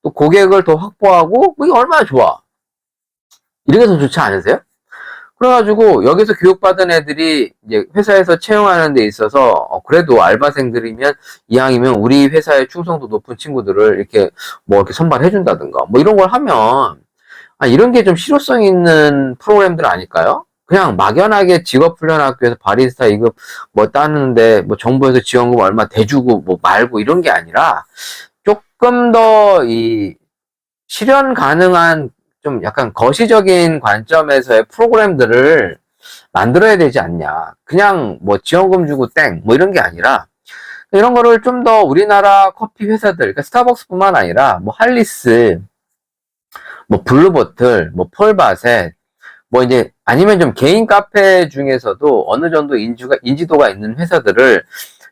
또 고객을 더 확보하고 이게 얼마나 좋아. 이런 게 더 좋지 않으세요? 그래가지고 여기서 교육받은 애들이 이제 회사에서 채용하는 데 있어서 그래도 알바생들이면 이왕이면 우리 회사의 충성도 높은 친구들을 이렇게 뭐 이렇게 선발해준다든가 뭐 이런 걸 하면 이런 게 좀 실효성 있는 프로그램들 아닐까요? 그냥 막연하게 직업훈련학교에서 바리스타 이거 뭐 따는데 뭐 정부에서 지원금 얼마 대주고 뭐 말고 이런 게 아니라 조금 더 이 실현 가능한 좀 약간 거시적인 관점에서의 프로그램들을 만들어야 되지 않냐. 그냥 뭐 지원금 주고 땡 뭐 이런 게 아니라 이런 거를 좀 더 우리나라 커피 회사들 그러니까 스타벅스뿐만 아니라 뭐 할리스 뭐 블루보틀 뭐 폴바셋 뭐 이제 아니면 좀 개인 카페 중에서도 어느 정도 인지도가 있는 회사들을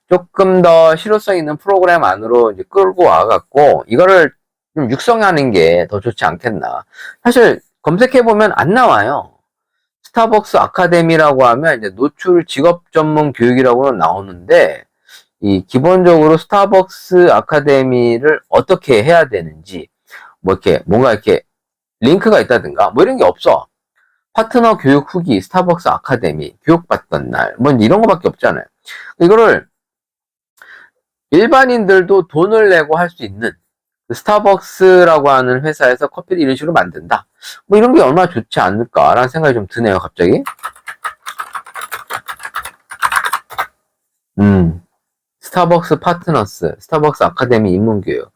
조금 더 실효성 있는 프로그램 안으로 이제 끌고 와갖고 이거를 좀 육성하는 게 더 좋지 않겠나. 사실 검색해보면 안 나와요. 스타벅스 아카데미라고 하면 이제 노출 직업 전문 교육이라고는 나오는데 이 기본적으로 스타벅스 아카데미를 어떻게 해야 되는지 뭐 이렇게 뭔가 이렇게 링크가 있다든가 뭐 이런 게 없어. 파트너 교육 후기 스타벅스 아카데미 교육받던 날 뭐 이런 거밖에 없잖아요. 이거를 일반인들도 돈을 내고 할 수 있는 스타벅스라고 하는 회사에서 커피를 이런 식으로 만든다. 뭐 이런 게 얼마나 좋지 않을까라는 생각이 좀 드네요, 갑자기. 스타벅스 파트너스, 스타벅스 아카데미 입문교육.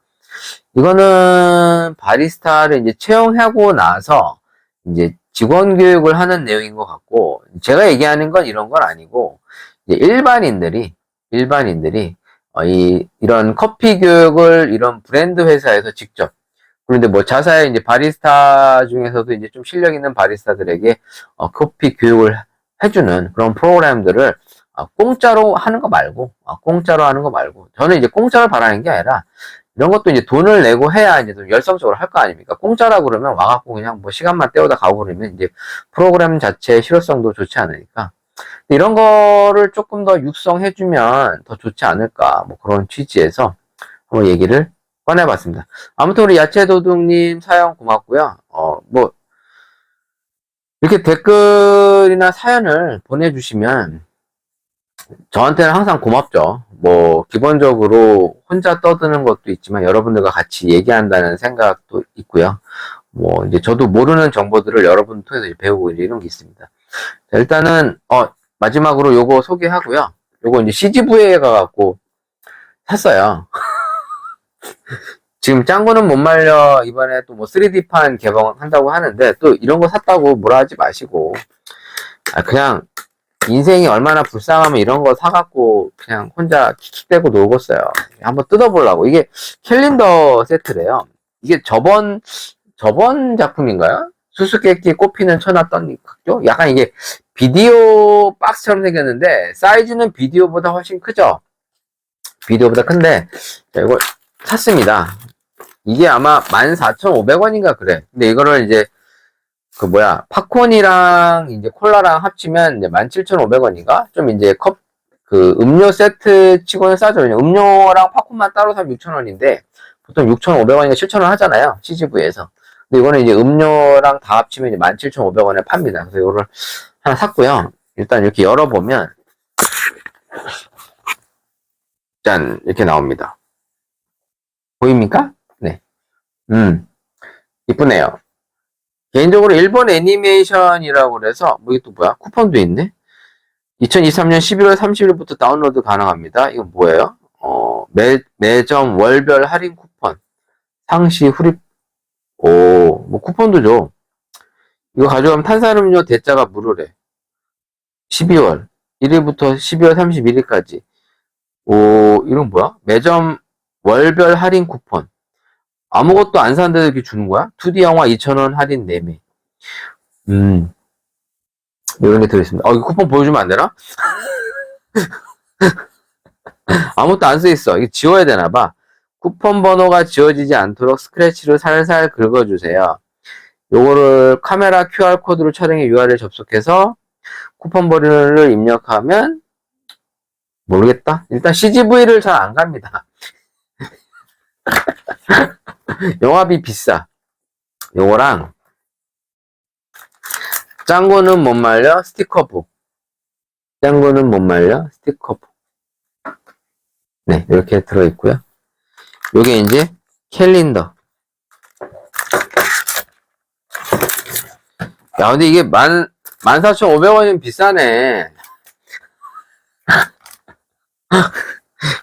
이거는 바리스타를 이제 채용하고 나서 이제 직원 교육을 하는 내용인 것 같고, 제가 얘기하는 건 이런 건 아니고, 이제 일반인들이 이런 커피 교육을 이런 브랜드 회사에서 직접 그런데 뭐 자사의 이제 바리스타 중에서도 이제 좀 실력 있는 바리스타들에게 커피 교육을 해주는 그런 프로그램들을 공짜로 하는 거 말고 저는 이제 공짜를 바라는 게 아니라 이런 것도 이제 돈을 내고 해야 이제 좀 열성적으로 할 거 아닙니까? 공짜라 그러면 와갖고 그냥 뭐 시간만 때우다 가고 그러면 이제 프로그램 자체의 실효성도 좋지 않으니까 이런 거를 조금 더 육성해주면 더 좋지 않을까 뭐 그런 취지에서 한번 얘기를 꺼내봤습니다. 아무튼 우리 야채도둑님 사연 고맙고요. 뭐 이렇게 댓글이나 사연을 보내주시면 저한테는 항상 고맙죠. 뭐 기본적으로 혼자 떠드는 것도 있지만 여러분들과 같이 얘기한다는 생각도 있고요. 뭐 이제 저도 모르는 정보들을 여러분 통해서 배우고 이런 게 있습니다. 자, 일단은 마지막으로 요거 소개하고요. 요거 이제 CGV에 가갖고 샀어요. 지금 짱구는 못 말려 이번에 또 뭐 3D판 개봉한다고 하는데 또 이런 거 샀다고 뭐라 하지 마시고 그냥 인생이 얼마나 불쌍하면 이런 거 사갖고 그냥 혼자 킥킥대고 놀겠어요. 한번 뜯어보려고. 이게 캘린더 세트래요. 이게 저번 작품인가요? 수수께끼 꽃피는 천하떴니 각죠? 약간 이게 비디오 박스처럼 생겼는데 사이즈는 비디오보다 훨씬 크죠? 비디오보다 큰데 자, 이걸 샀습니다. 이게 아마 14,500원인가 그래. 근데 이거를 이제 팝콘이랑 이제 콜라랑 합치면 이제 17,500원인가? 좀 이제 음료 세트 치고는 싸죠. 음료랑 팝콘만 따로 사면 6,000원인데 보통 6,500원인가 7,000원 하잖아요. CGV에서. 근데 이거는 이제 음료랑 다 합치면 이제 17,500원에 팝니다. 그래서 이거를 하나 샀고요. 일단 이렇게 열어보면, 짠! 이렇게 나옵니다. 보입니까? 네. 이쁘네요. 개인적으로 일본 애니메이션이라고 그래서, 뭐 이게 또 뭐야? 쿠폰도 있네? 2023년 11월 30일부터 다운로드 가능합니다. 이건 뭐예요? 매점 월별 할인 쿠폰. 상시 후립, 뭐 쿠폰도 줘. 이거 가져가면 탄산음료 대짜가 무료래. 12월 1일부터 12월 31일까지. 이건 뭐야? 매점 월별 할인 쿠폰. 아무것도 안 사는데도 이렇게 주는 거야? 2D 영화 2,000원 할인 4매. 이런 게 들어있습니다. 이거 쿠폰 보여주면 안 되나? 아무것도 안 써있어. 이거 지워야 되나봐. 쿠폰 번호가 지워지지 않도록 스크래치로 살살 긁어주세요. 요거를 카메라 QR코드로 촬영해 URL 접속해서 쿠폰 번호를 입력하면 모르겠다. 일단 CGV를 잘 안 갑니다. 영화비 비싸. 요거랑 짱구는 못 말려 스티커북. 짱구는 못 말려 스티커북. 네, 이렇게 들어있고요. 요게 이제 캘린더. 야, 근데 이게 14,500원이면 비싸네.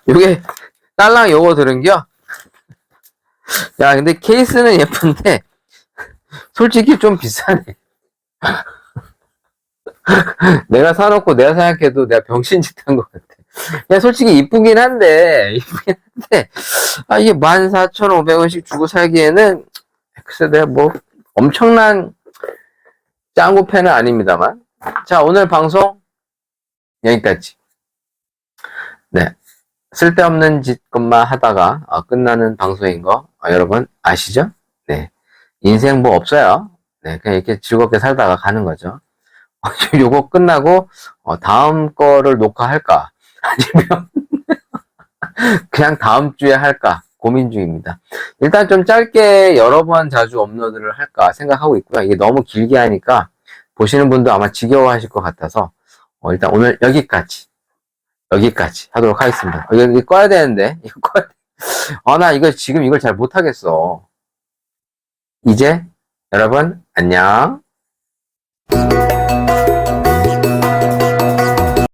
요게 딸랑 요거 들은겨? 야, 근데 케이스는 예쁜데 솔직히 좀 비싸네. 내가 사놓고 내가 생각해도 내가 병신짓 한 것 같아. 야, 솔직히 이쁘긴 한데 이게 14,500원씩 주고 살기에는 글쎄 내가 뭐 엄청난 짱구 팬은 아닙니다만. 자, 오늘 방송 여기까지. 네. 쓸데없는 짓것만 하다가 끝나는 방송인 거 여러분 아시죠? 네. 인생 뭐 없어요. 네. 그냥 이렇게 즐겁게 살다가 가는 거죠. 요거 끝나고 다음 거를 녹화할까? 아니면 그냥 다음 주에 할까? 고민 중입니다. 일단 좀 짧게 여러 번 자주 업로드를 할까 생각하고 있고요. 이게 너무 길게 하니까 보시는 분도 아마 지겨워하실 것 같아서 일단 오늘 여기까지 하도록 하겠습니다. 이거 꺼야 되는데 이거 꺼야 돼. 나 이거 지금 이걸 잘 못하겠어. 이제 여러분 안녕.